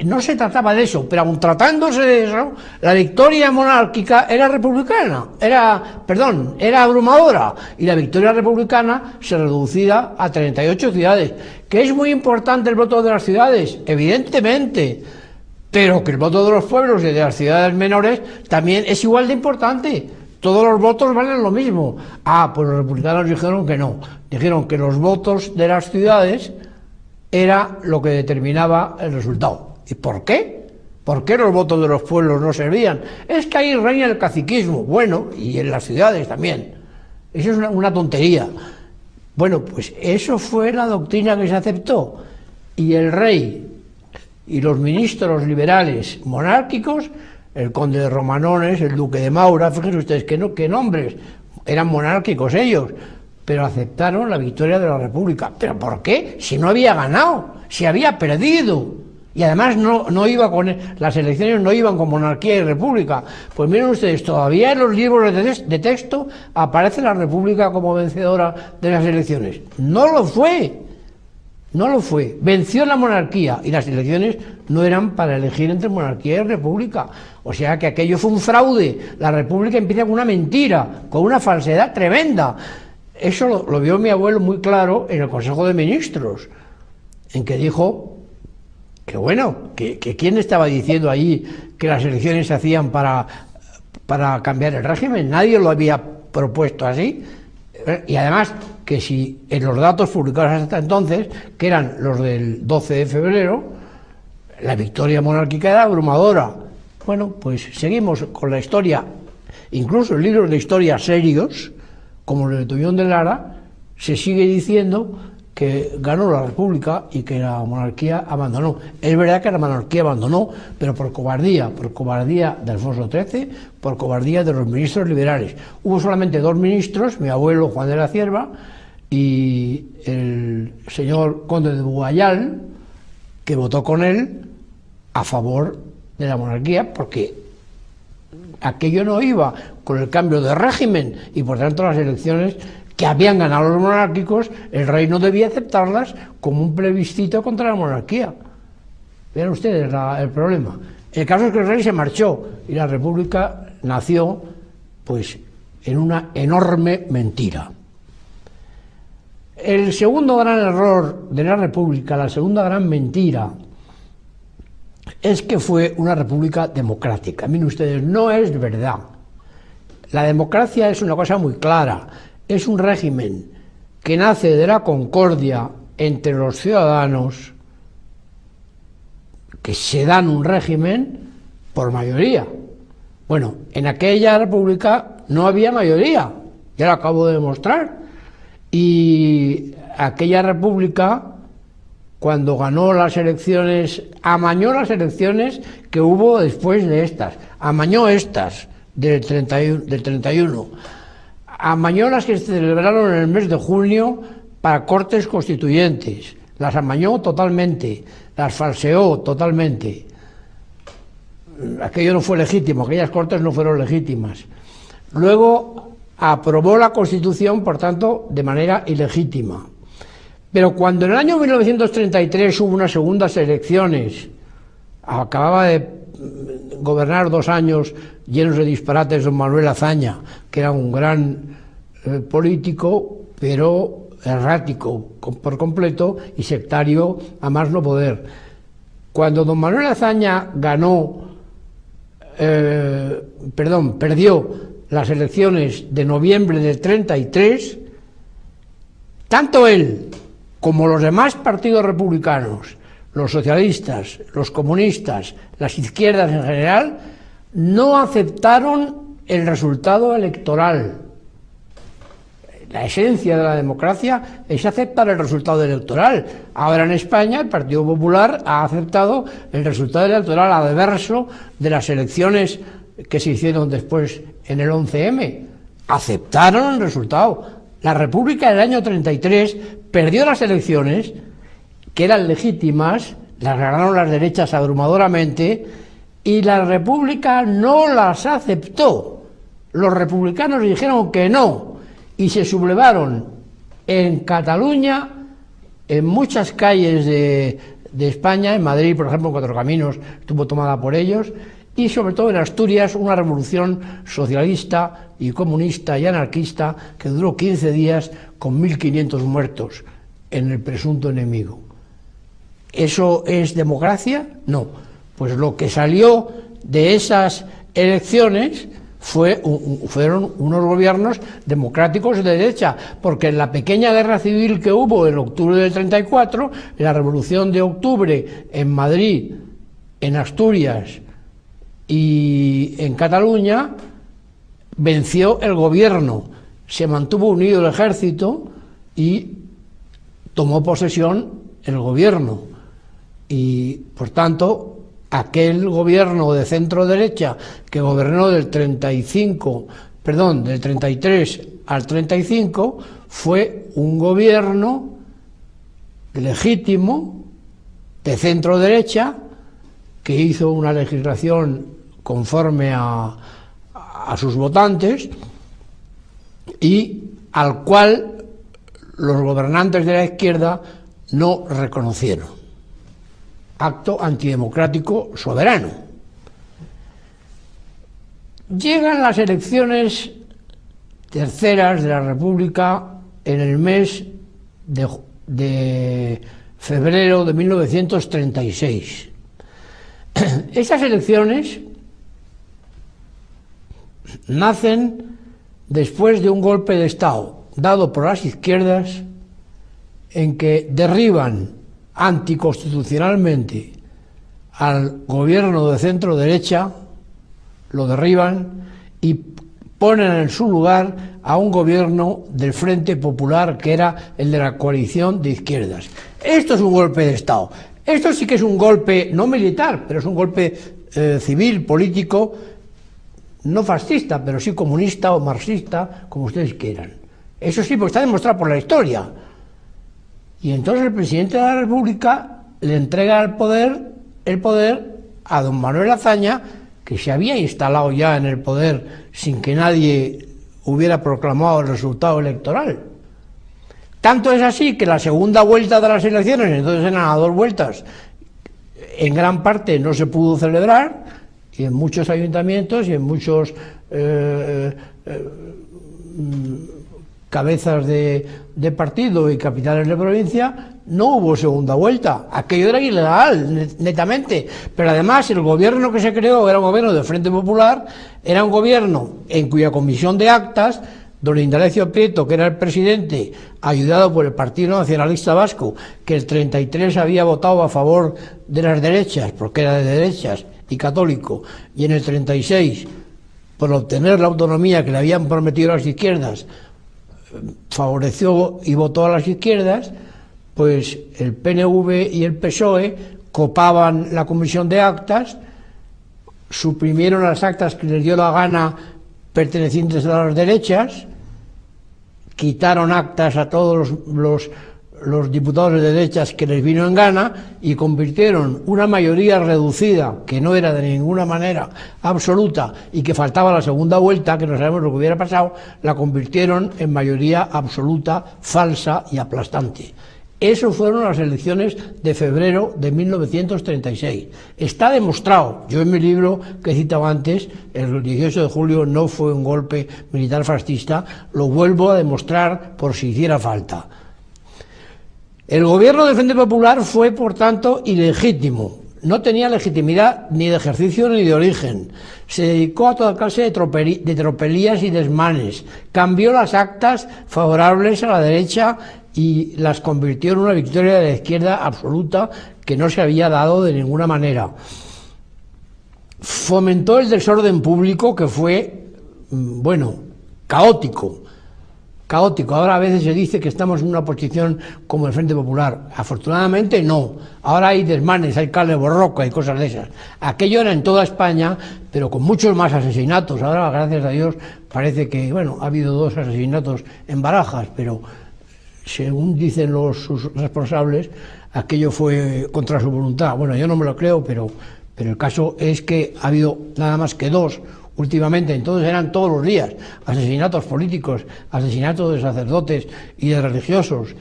no se trataba de eso, pero aun tratándose de eso, la victoria monárquica era republicana, era abrumadora, y la victoria republicana se reducía a 38 ciudades. ¿Que es muy importante el voto de las ciudades? Evidentemente, pero que el voto de los pueblos y de las ciudades menores también es igual de importante. Todos los votos valen lo mismo. Pues los republicanos dijeron que no, dijeron que los votos de las ciudades era lo que determinaba el resultado. ¿Y por qué? ¿Por qué los votos de los pueblos no servían? Es que ahí reina el caciquismo. Bueno, y en las ciudades también. Eso es una tontería. Bueno, pues eso fue la doctrina que se aceptó. Y el rey y los ministros liberales monárquicos, el conde de Romanones, el duque de Maura, fíjense ustedes qué nombres, eran monárquicos ellos, pero aceptaron la victoria de la República. ¿Pero por qué? Si no había ganado, si había perdido. Y además no iba las elecciones no iban con monarquía y república. Pues miren ustedes, todavía en los libros de texto aparece la República como vencedora de las elecciones. No lo fue. No lo fue. Venció la monarquía y las elecciones no eran para elegir entre monarquía y república. O sea que aquello fue un fraude. La república empieza con una mentira, con una falsedad tremenda. Eso lo vio mi abuelo muy claro en el Consejo de Ministros, en que dijo que bueno, que quién estaba diciendo allí que las elecciones se hacían para cambiar el régimen. Nadie lo había propuesto así. Y además que si en los datos publicados hasta entonces, que eran los del 12 de febrero, la victoria monárquica era abrumadora. Bueno, pues seguimos con la historia, incluso en libros de historia serios, como el de Tuñón de Lara, se sigue diciendo que ganó la República y que la monarquía abandonó. Es verdad que la monarquía abandonó, pero por cobardía de Alfonso XIII, por cobardía de los ministros liberales. Hubo solamente 2 ministros, mi abuelo Juan de la Cierva y el señor conde de Bugalal, que votó con él a favor de la monarquía, porque aquello no iba con el cambio de régimen y por tanto las elecciones que habían ganado los monárquicos, el rey no debía aceptarlas como un plebiscito contra la monarquía. Vean ustedes el problema. El caso es que el rey se marchó y la república nació pues en una enorme mentira. El segundo gran error de la república, la segunda gran mentira, es que fue una república democrática. Miren ustedes, no es verdad. La democracia es una cosa muy clara. Es un régimen que nace de la concordia entre los ciudadanos que se dan un régimen por mayoría. Bueno, en aquella república no había mayoría, ya lo acabo de demostrar. Y aquella república, cuando ganó las elecciones, amañó las elecciones que hubo después de estas, amañó estas del 31. Amañó las que se celebraron en el mes de junio para cortes constituyentes, las amañó totalmente, las falseó totalmente. Aquello no fue legítimo, aquellas cortes no fueron legítimas. Luego aprobó la Constitución, por tanto, de manera ilegítima. Pero cuando en el año 1933 hubo unas segundas elecciones, acababa de gobernar 2 años llenos de disparates don Manuel Azaña, que era un gran político, pero errático por completo y sectario a más no poder. Cuando don Manuel Azaña perdió las elecciones de noviembre del 33, tanto él como los demás partidos republicanos, los socialistas, los comunistas, las izquierdas en general, no aceptaron el resultado electoral. La esencia de la democracia es aceptar el resultado electoral. Ahora en España el Partido Popular ha aceptado el resultado electoral adverso de las elecciones que se hicieron después en el 11M. Aceptaron el resultado. La República del año 33 perdió las elecciones, que eran legítimas, las ganaron las derechas abrumadoramente, y la República no las aceptó. Los republicanos dijeron que no, y se sublevaron en Cataluña, en muchas calles de España, en Madrid, por ejemplo, en Cuatro Caminos estuvo tomada por ellos, y sobre todo en Asturias una revolución socialista y comunista y anarquista que duró 15 días con 1.500 muertos en el presunto enemigo. ¿Eso es democracia? No. Pues lo que salió de esas elecciones fueron unos gobiernos democráticos de derecha, porque en la pequeña guerra civil que hubo en octubre del 34, en la revolución de octubre en Madrid, en Asturias y en Cataluña, venció el gobierno, se mantuvo unido el ejército y tomó posesión el gobierno. Y por tanto, aquel gobierno de centro derecha que gobernó del 33 al 35 fue un gobierno legítimo de centro derecha que hizo una legislación conforme a sus votantes y al cual los gobernantes de la izquierda no reconocieron. Acto antidemocrático soberano. Llegan las elecciones terceras de la República en el mes de febrero de 1936. Estas elecciones nacen después de un golpe de Estado dado por las izquierdas en que derriban anticonstitucionalmente al gobierno de centro derecha, lo derriban y ponen en su lugar a un gobierno del Frente Popular que era el de la coalición de izquierdas. Esto es un golpe de Estado. Esto sí que es un golpe no militar, pero es un golpe civil, político, no fascista, pero sí comunista o marxista, como ustedes quieran. Eso sí, porque está demostrado por la historia. Y entonces el presidente de la República le entrega el poder a don Manuel Azaña, que se había instalado ya en el poder sin que nadie hubiera proclamado el resultado electoral. Tanto es así que la segunda vuelta de las elecciones, entonces eran a 2 vueltas, en gran parte no se pudo celebrar, y en muchos ayuntamientos y en muchos cabezas de partido y capitales de provincia no hubo segunda vuelta. Aquello era ilegal, netamente. Pero además el gobierno que se creó era un gobierno del Frente Popular, era un gobierno en cuya comisión de actas don Indalecio Prieto, que era el presidente, ayudado por el Partido Nacionalista Vasco, que el 33 había votado a favor de las derechas, porque era de derechas y católico, y en el 36, por obtener la autonomía que le habían prometido las izquierdas, favoreció y votó a las izquierdas, pues el PNV y el PSOE copaban la comisión de actas, suprimieron las actas que les dio la gana pertenecientes a las derechas, quitaron actas a todos los diputados de derechas que les vino en gana y convirtieron una mayoría reducida, que no era de ninguna manera absoluta y que faltaba la segunda vuelta, que no sabemos lo que hubiera pasado, la convirtieron en mayoría absoluta, falsa y aplastante. Eso fueron las elecciones de febrero de 1936. Está demostrado, yo en mi libro que he citado antes, el 18 de julio no fue un golpe militar fascista, lo vuelvo a demostrar por si hiciera falta. El gobierno del Frente Popular fue, por tanto, ilegítimo. No tenía legitimidad ni de ejercicio ni de origen. Se dedicó a toda clase de tropelías y desmanes. Cambió las actas favorables a la derecha y las convirtió en una victoria de la izquierda absoluta que no se había dado de ninguna manera. Fomentó el desorden público que fue, caótico. Ahora a veces se dice que estamos en una posición como el Frente Popular. Afortunadamente no. Ahora hay desmanes, hay cale borroca y cosas de esas. Aquello era en toda España, pero con muchos más asesinatos. Ahora, gracias a Dios, parece que, ha habido 2 asesinatos en Barajas, pero según dicen sus responsables, aquello fue contra su voluntad. Yo no me lo creo, pero el caso es que ha habido nada más que 2 últimamente, entonces eran todos los días asesinatos políticos, asesinatos de sacerdotes y de religiosos.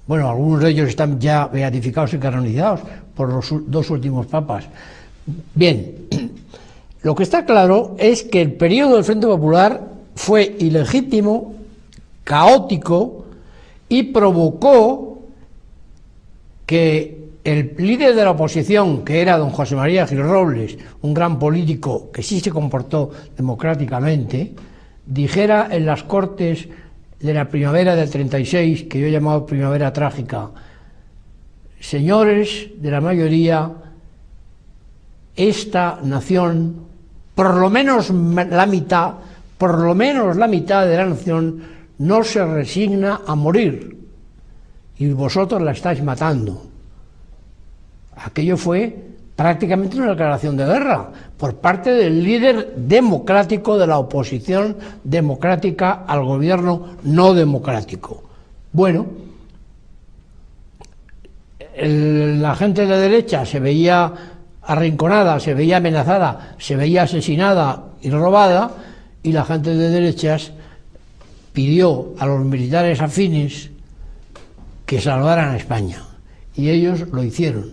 Algunos de ellos están ya beatificados y canonizados por los 2 últimos papas. Bien, lo que está claro es que el periodo del Frente Popular fue ilegítimo, caótico y provocó que el líder de la oposición, que era don José María Gil Robles, un gran político que sí se comportó democráticamente, dijera en las Cortes de la primavera del 36, que yo he llamado primavera trágica: señores de la mayoría, esta nación, por lo menos la mitad de la nación, no se resigna a morir, y vosotros la estáis matando. Aquello fue prácticamente una declaración de guerra por parte del líder democrático de la oposición democrática al gobierno no democrático. La gente de derecha se veía arrinconada, se veía amenazada, se veía asesinada y robada, y la gente de derechas pidió a los militares afines que salvaran a España. y ellos lo hicieron.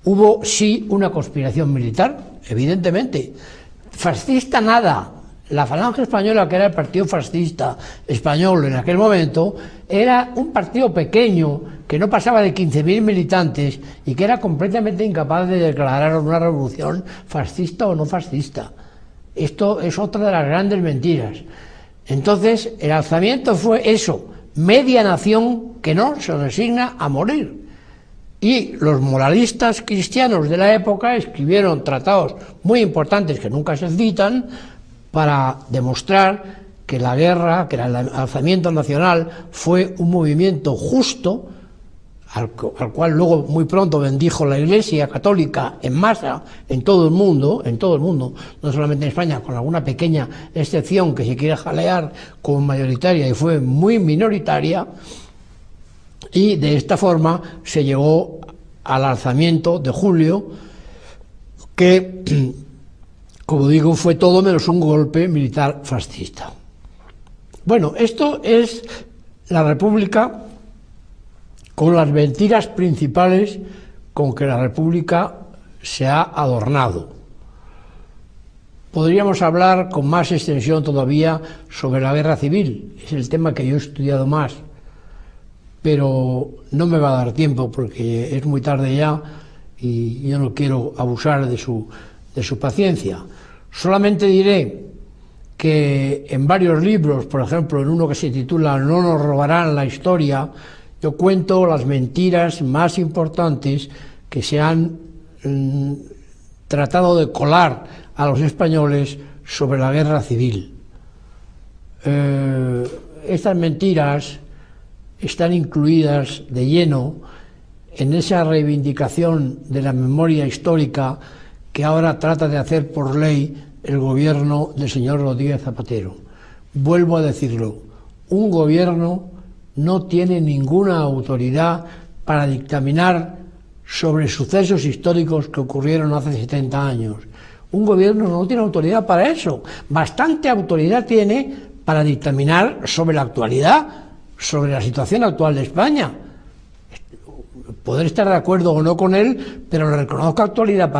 Hubo sí una conspiración militar, evidentemente. Fascista nada. La Falange Española, que era el partido fascista español en aquel momento, era un partido pequeño que no pasaba de 15.000 militantes y que era completamente incapaz de declarar una revolución fascista o no fascista. Esto es otra de las grandes mentiras. Entonces, el alzamiento fue eso, media nación que no se resigna a morir. Y los moralistas cristianos de la época escribieron tratados muy importantes que nunca se citan para demostrar que la guerra, que el alzamiento nacional fue un movimiento justo, al cual luego muy pronto bendijo la Iglesia Católica en masa en todo el mundo, no solamente en España, con alguna pequeña excepción que se quiere jalear como mayoritaria y fue muy minoritaria, y de esta forma se llegó al alzamiento de julio, que, como digo, fue todo menos un golpe militar fascista. Bueno, esto es la República con las mentiras principales con que la República se ha adornado. Podríamos hablar con más extensión todavía sobre la guerra civil, es el tema que yo he estudiado más, pero no me va a dar tiempo porque es muy tarde ya y yo no quiero abusar de su paciencia. Solamente diré que en varios libros, por ejemplo en uno que se titula No nos robarán la historia, yo cuento las mentiras más importantes que se han tratado de colar a los españoles sobre la guerra civil. Estas mentiras están incluidas de lleno en esa reivindicación de la memoria histórica que ahora trata de hacer por ley el gobierno del señor Rodríguez Zapatero. Vuelvo a decirlo, un gobierno no tiene ninguna autoridad para dictaminar sobre sucesos históricos que ocurrieron hace 70 años. Un gobierno no tiene autoridad para eso. Bastante autoridad tiene para dictaminar sobre la actualidad, sobre la situación actual de España. Poder estar de acuerdo o no con él, pero le reconozco autoridad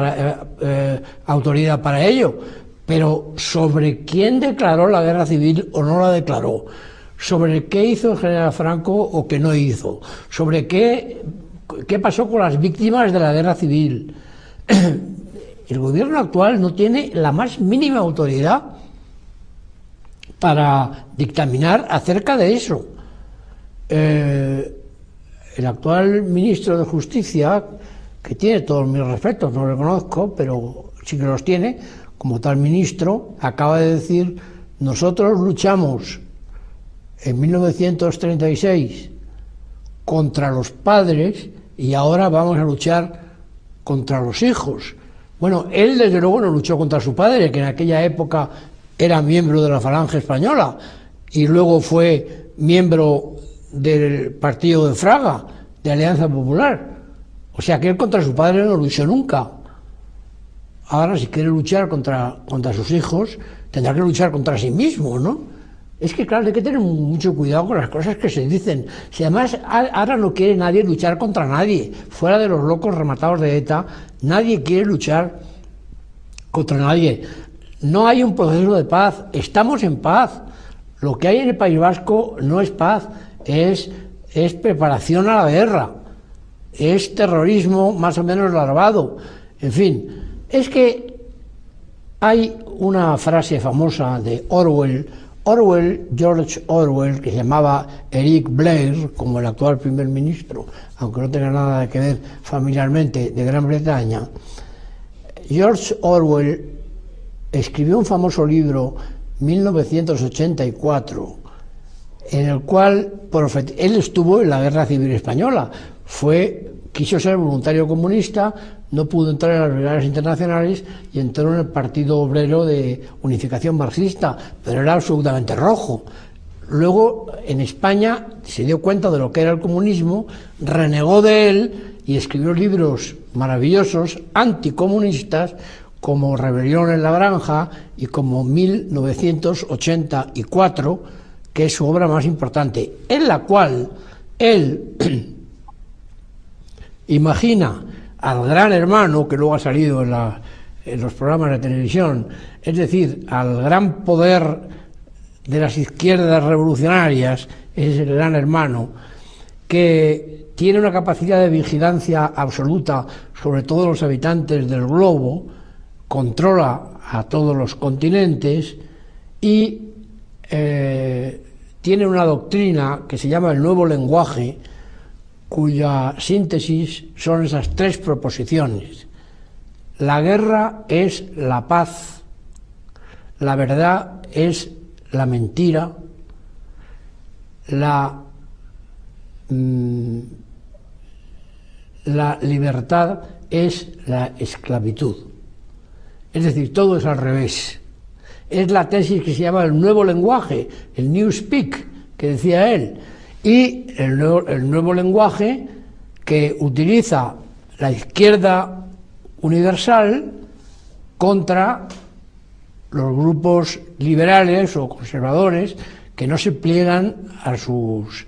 para ello. Pero sobre quién declaró la guerra civil o no la declaró, sobre qué hizo el general Franco o qué no hizo, sobre qué pasó con las víctimas de la guerra civil. El gobierno actual no tiene la más mínima autoridad para dictaminar acerca de eso. El actual ministro de Justicia, que tiene todos mis respetos, no lo reconozco, pero sí que los tiene, como tal ministro, acaba de decir: nosotros luchamos en 1936 contra los padres y ahora vamos a luchar contra los hijos. Bueno, él desde luego no luchó contra su padre, que en aquella época era miembro de la Falange Española y luego fue miembro del partido de Fraga, de Alianza Popular. O sea que él contra su padre no luchó nunca. Ahora, si quiere luchar contra sus hijos, tendrá que luchar contra sí mismo, ¿no? Es que, claro, hay que tener mucho cuidado con las cosas que se dicen. Si además ahora no quiere nadie luchar contra nadie, fuera de los locos rematados de ETA, nadie quiere luchar contra nadie. No hay un proceso de paz, estamos en paz. Lo que hay en el País Vasco no es paz, es preparación a la guerra, es terrorismo más o menos larvado. En fin, es que hay una frase famosa de George Orwell, que se llamaba Eric Blair, como el actual primer ministro, aunque no tenga nada que ver familiarmente, de Gran Bretaña. George Orwell escribió un famoso libro, 1984, en el cual él estuvo en la Guerra Civil Española, quiso ser voluntario comunista, no pudo entrar en las brigadas internacionales y entró en el Partido Obrero de Unificación Marxista, pero era absolutamente rojo. Luego, en España, se dio cuenta de lo que era el comunismo, renegó de él y escribió libros maravillosos, anticomunistas, como Rebelión en la Granja y como 1984, que es su obra más importante, en la cual él imagina al Gran Hermano, que luego ha salido en los programas de televisión, es decir, al gran poder de las izquierdas revolucionarias, es el Gran Hermano, que tiene una capacidad de vigilancia absoluta sobre todos los habitantes del globo, controla a todos los continentes y tiene una doctrina que se llama el nuevo lenguaje, cuya síntesis son esas tres proposiciones. La guerra es la paz, la verdad es la mentira, la libertad es la esclavitud. Es decir, todo es al revés. Es la tesis que se llama el nuevo lenguaje, el New Speak, que decía él, y el nuevo lenguaje que utiliza la izquierda universal contra los grupos liberales o conservadores que no se pliegan a sus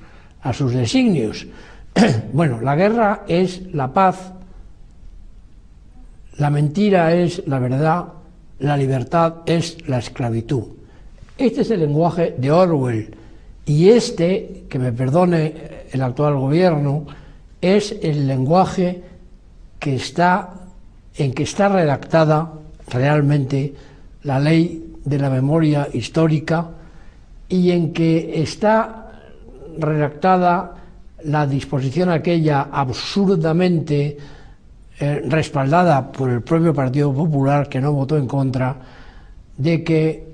designios. Bueno, la guerra es la paz, la mentira es la verdad, la libertad es la esclavitud. Este es el lenguaje de Orwell, y este, que me perdone el actual gobierno, es el lenguaje en que está redactada realmente la ley de la memoria histórica y en que está redactada la disposición aquella absurdamente respaldada por el propio Partido Popular, que no votó en contra, de que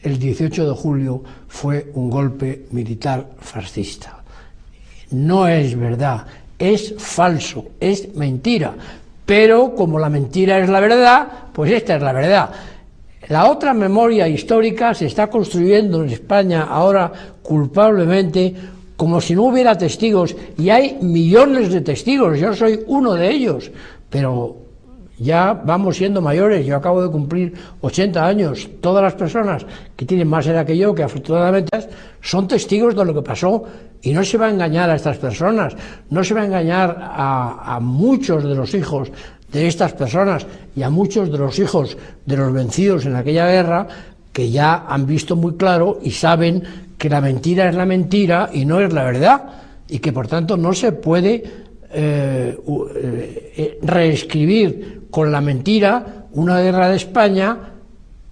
el 18 de julio fue un golpe militar fascista. No es verdad, es falso, es mentira, pero como la mentira es la verdad, pues esta es la verdad. La otra memoria histórica se está construyendo en España ahora culpablemente, como si no hubiera testigos, y hay millones de testigos, yo soy uno de ellos, pero ya vamos siendo mayores, yo acabo de cumplir 80 años, todas las personas que tienen más edad que yo, que afortunadamente son testigos de lo que pasó, y no se va a engañar a estas personas, no se va a engañar a muchos de los hijos de estas personas y a muchos de los hijos de los vencidos en aquella guerra, que ya han visto muy claro y saben que la mentira es la mentira y no es la verdad, y que por tanto no se puede reescribir con la mentira una guerra de España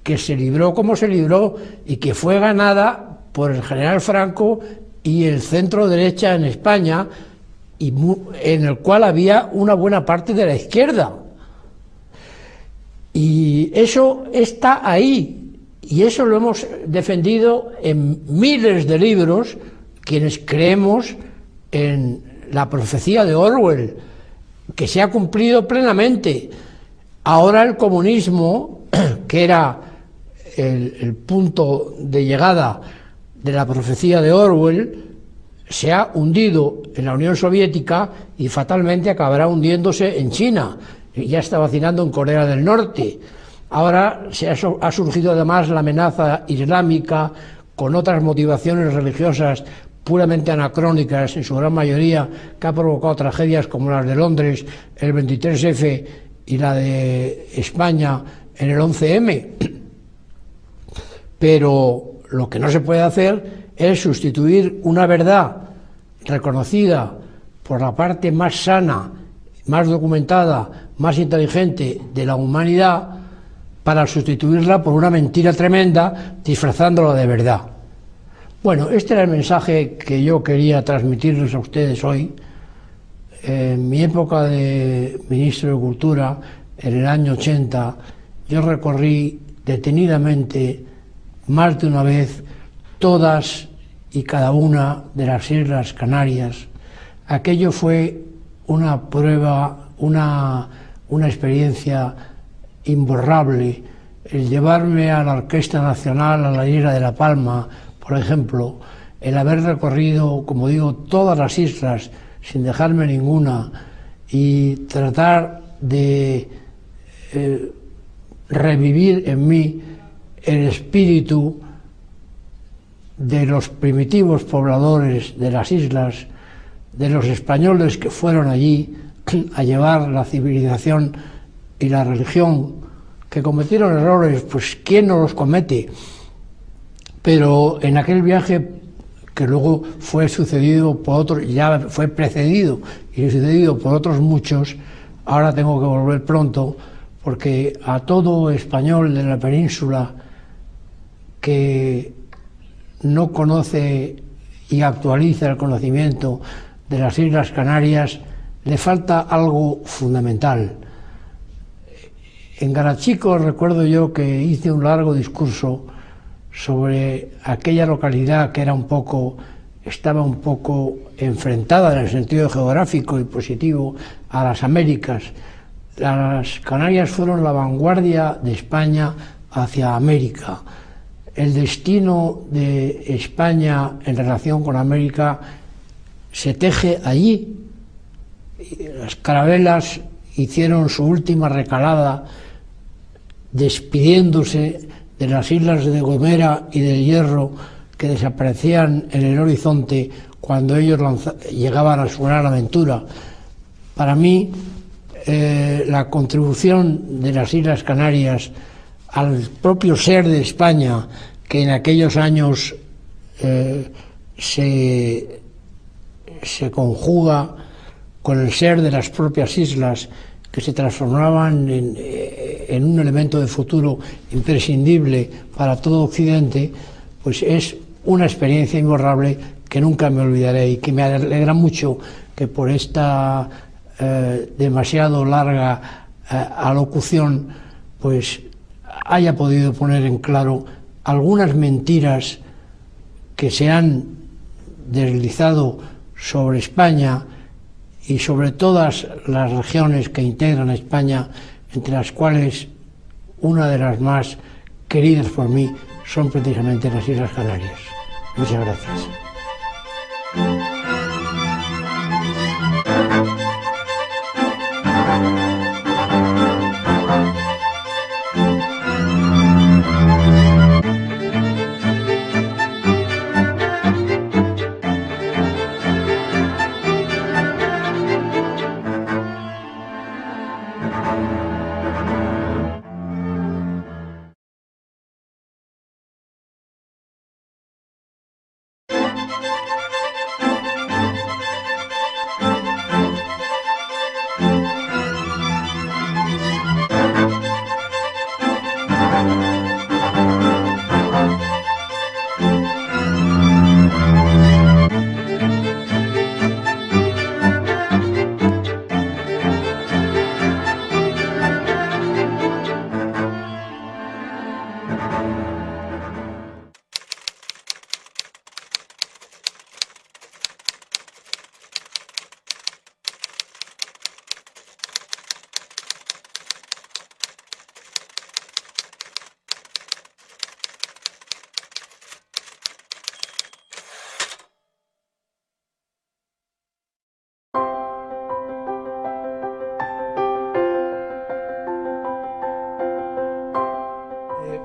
que se libró como se libró y que fue ganada por el general Franco y el centro derecha en España, y en el cual había una buena parte de la izquierda. Y eso está ahí, y eso lo hemos defendido en miles de libros quienes creemos en la profecía de Orwell, que se ha cumplido plenamente. Ahora el comunismo, que era el punto de llegada de la profecía de Orwell, se ha hundido en la Unión Soviética y fatalmente acabará hundiéndose en China. Ya está vacinando en Corea del Norte. Ahora ha surgido además la amenaza islámica con otras motivaciones religiosas puramente anacrónicas en su gran mayoría, que ha provocado tragedias como las de Londres, el 23F y la de España en el 11M. Pero lo que no se puede hacer es sustituir una verdad reconocida por la parte más sana, más documentada, más inteligente de la humanidad, para sustituirla por una mentira tremenda, disfrazándola de verdad. Bueno, este era el mensaje que yo quería transmitirles a ustedes hoy. En mi época de ministro de Cultura, en el año 80, yo recorrí detenidamente, más de una vez, todas y cada una de las Islas Canarias. Aquello fue una prueba, una experiencia imborrable. El llevarme a la Orquesta Nacional a la isla de La Palma, por ejemplo, el haber recorrido, como digo, todas las islas sin dejarme ninguna, y tratar de revivir en mí el espíritu de los primitivos pobladores de las islas, de los españoles que fueron allí a llevar la civilización y la religión, que cometieron errores, pues ¿quién no los comete? Pero en aquel viaje, que luego fue sucedido por otros, ya fue precedido y sucedido por otros muchos, ahora tengo que volver pronto, porque a todo español de la península que no conoce y actualiza el conocimiento de las Islas Canarias, le falta algo fundamental. En Garachico recuerdo yo que hice un largo discurso sobre aquella localidad que estaba un poco enfrentada en el sentido geográfico y positivo a las Américas. Las Canarias fueron la vanguardia de España hacia América. El destino de España en relación con América se teje allí. Las carabelas hicieron su última recalada despidiéndose de las islas de Gomera y del Hierro, que desaparecían en el horizonte cuando ellos llegaban a su gran aventura. Para mí, la contribución de las Islas Canarias al propio ser de España, que en aquellos años se conjuga con el ser de las propias islas, que se transformaban en un elemento de futuro imprescindible para todo Occidente, pues es una experiencia imborrable que nunca me olvidaré y que me alegra mucho que por esta demasiado larga alocución pues haya podido poner en claro algunas mentiras que se han deslizado sobre España y sobre todas las regiones que integran a España, entre las cuales una de las más queridas por mí son precisamente las Islas Canarias. Muchas gracias.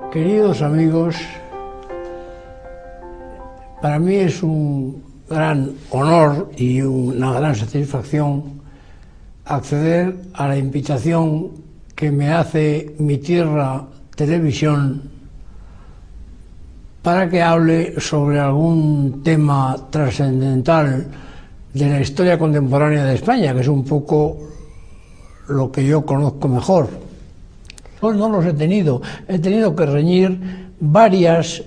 Queridos amigos, para mí es un gran honor y una gran satisfacción acceder a la invitación que me hace Mi Tierra Televisión para que hable sobre algún tema trascendental de la historia contemporánea de España, que es un poco lo que yo conozco mejor. No los he tenido que reñir varias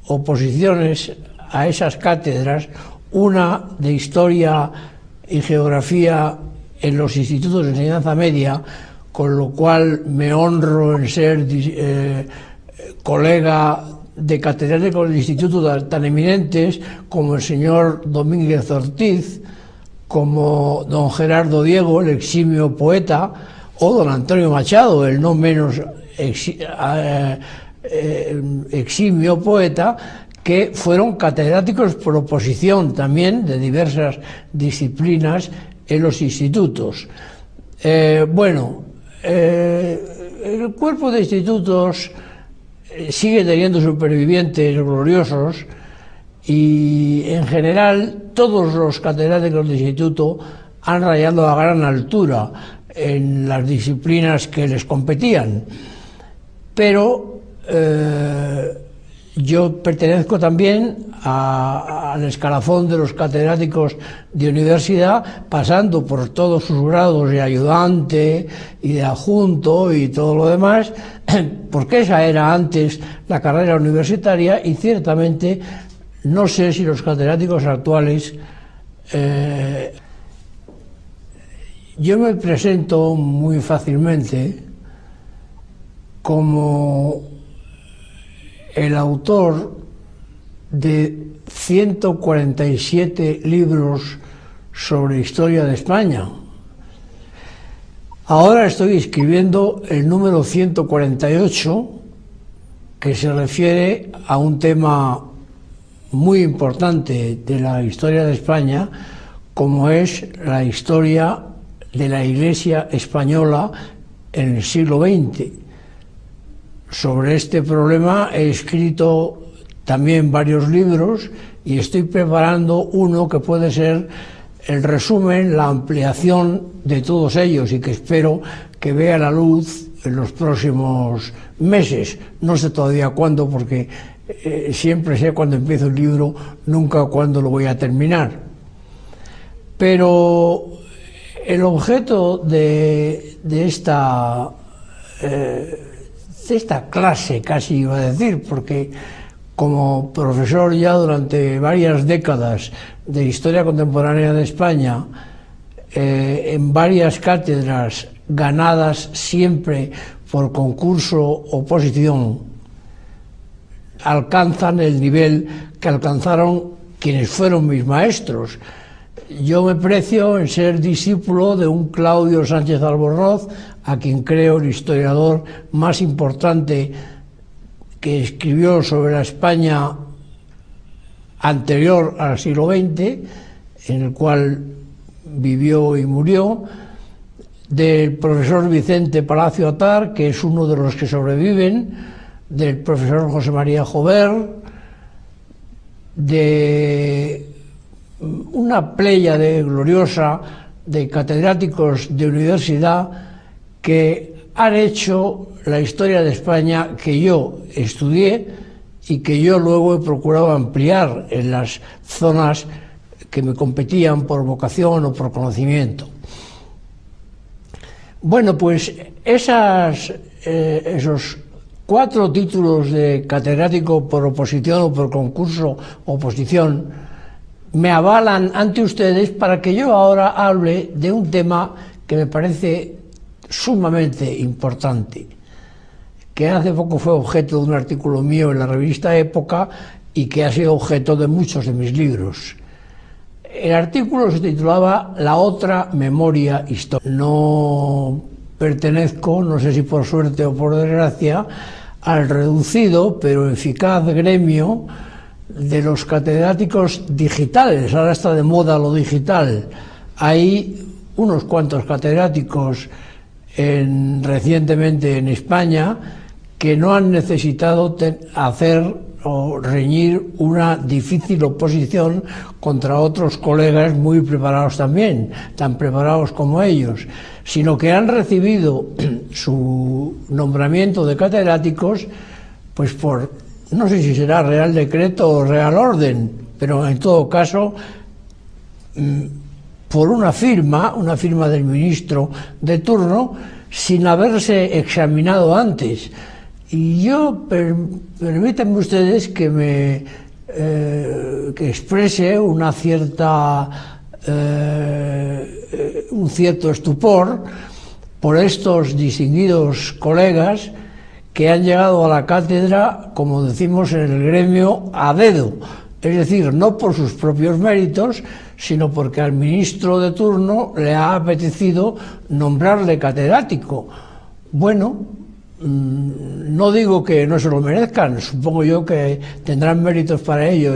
oposiciones a esas cátedras, una de Historia y Geografía en los institutos de enseñanza media, con lo cual me honro en ser colega de catedráticos de institutos tan eminentes como el señor Domínguez Ortiz, como don Gerardo Diego, el eximio poeta, o don Antonio Machado, el no menos eximio poeta, que fueron catedráticos por oposición también de diversas disciplinas en los institutos. El cuerpo de institutos sigue teniendo supervivientes gloriosos y en general todos los catedráticos del instituto han rayado a gran altura en las disciplinas que les competían, pero yo pertenezco también al escalafón de los catedráticos de universidad, pasando por todos sus grados de ayudante y de adjunto y todo lo demás, porque esa era antes la carrera universitaria, y ciertamente no sé si los catedráticos actuales... yo me presento muy fácilmente como el autor de 147 libros sobre historia de España. Ahora estoy escribiendo el número 148, que se refiere a un tema muy importante de la historia de España, como es la historia de la Iglesia española en el siglo XX. Sobre este problema he escrito también varios libros y estoy preparando uno que puede ser el resumen, la ampliación de todos ellos, y que espero que vea la luz en los próximos meses. No sé todavía cuándo, porque siempre sé cuándo empiezo el libro, nunca cuándo lo voy a terminar. Pero el objeto de esta clase, casi iba a decir, porque como profesor ya durante varias décadas de historia contemporánea de España, en varias cátedras ganadas siempre por concurso oposición, alcanzan el nivel que alcanzaron quienes fueron mis maestros. Yo me precio en ser discípulo de un Claudio Sánchez Albornoz, a quien creo el historiador más importante que escribió sobre la España anterior al siglo XX, en el cual vivió y murió, del profesor Vicente Palacio Atar, que es uno de los que sobreviven, del profesor José María Jover, de una pléyade gloriosa de catedráticos de universidad que han hecho la historia de España que yo estudié y que yo luego he procurado ampliar en las zonas que me competían por vocación o por conocimiento. Bueno, pues esos 4 títulos de catedrático por oposición o por concurso oposición me avalan ante ustedes para que yo ahora hable de un tema que me parece sumamente importante, que hace poco fue objeto de un artículo mío en la revista Época y que ha sido objeto de muchos de mis libros. El artículo se titulaba La otra memoria histórica. No pertenezco, no sé si por suerte o por desgracia, al reducido pero eficaz gremio de los catedráticos digitales. Ahora está de moda lo digital. Hay unos cuantos catedráticos recientemente en España que no han necesitado hacer o reñir una difícil oposición contra otros colegas muy preparados también, tan preparados como ellos, sino que han recibido su nombramiento de catedráticos pues por, no sé si será Real Decreto o Real Orden, pero en todo caso por una firma del ministro de turno, sin haberse examinado antes. Y yo, permítanme ustedes que que exprese un cierto estupor por estos distinguidos colegas que han llegado a la cátedra, como decimos en el gremio, a dedo, es decir, no por sus propios méritos, sino porque al ministro de turno le ha apetecido nombrarle catedrático. Bueno, no digo que no se lo merezcan, supongo yo que tendrán méritos para ello.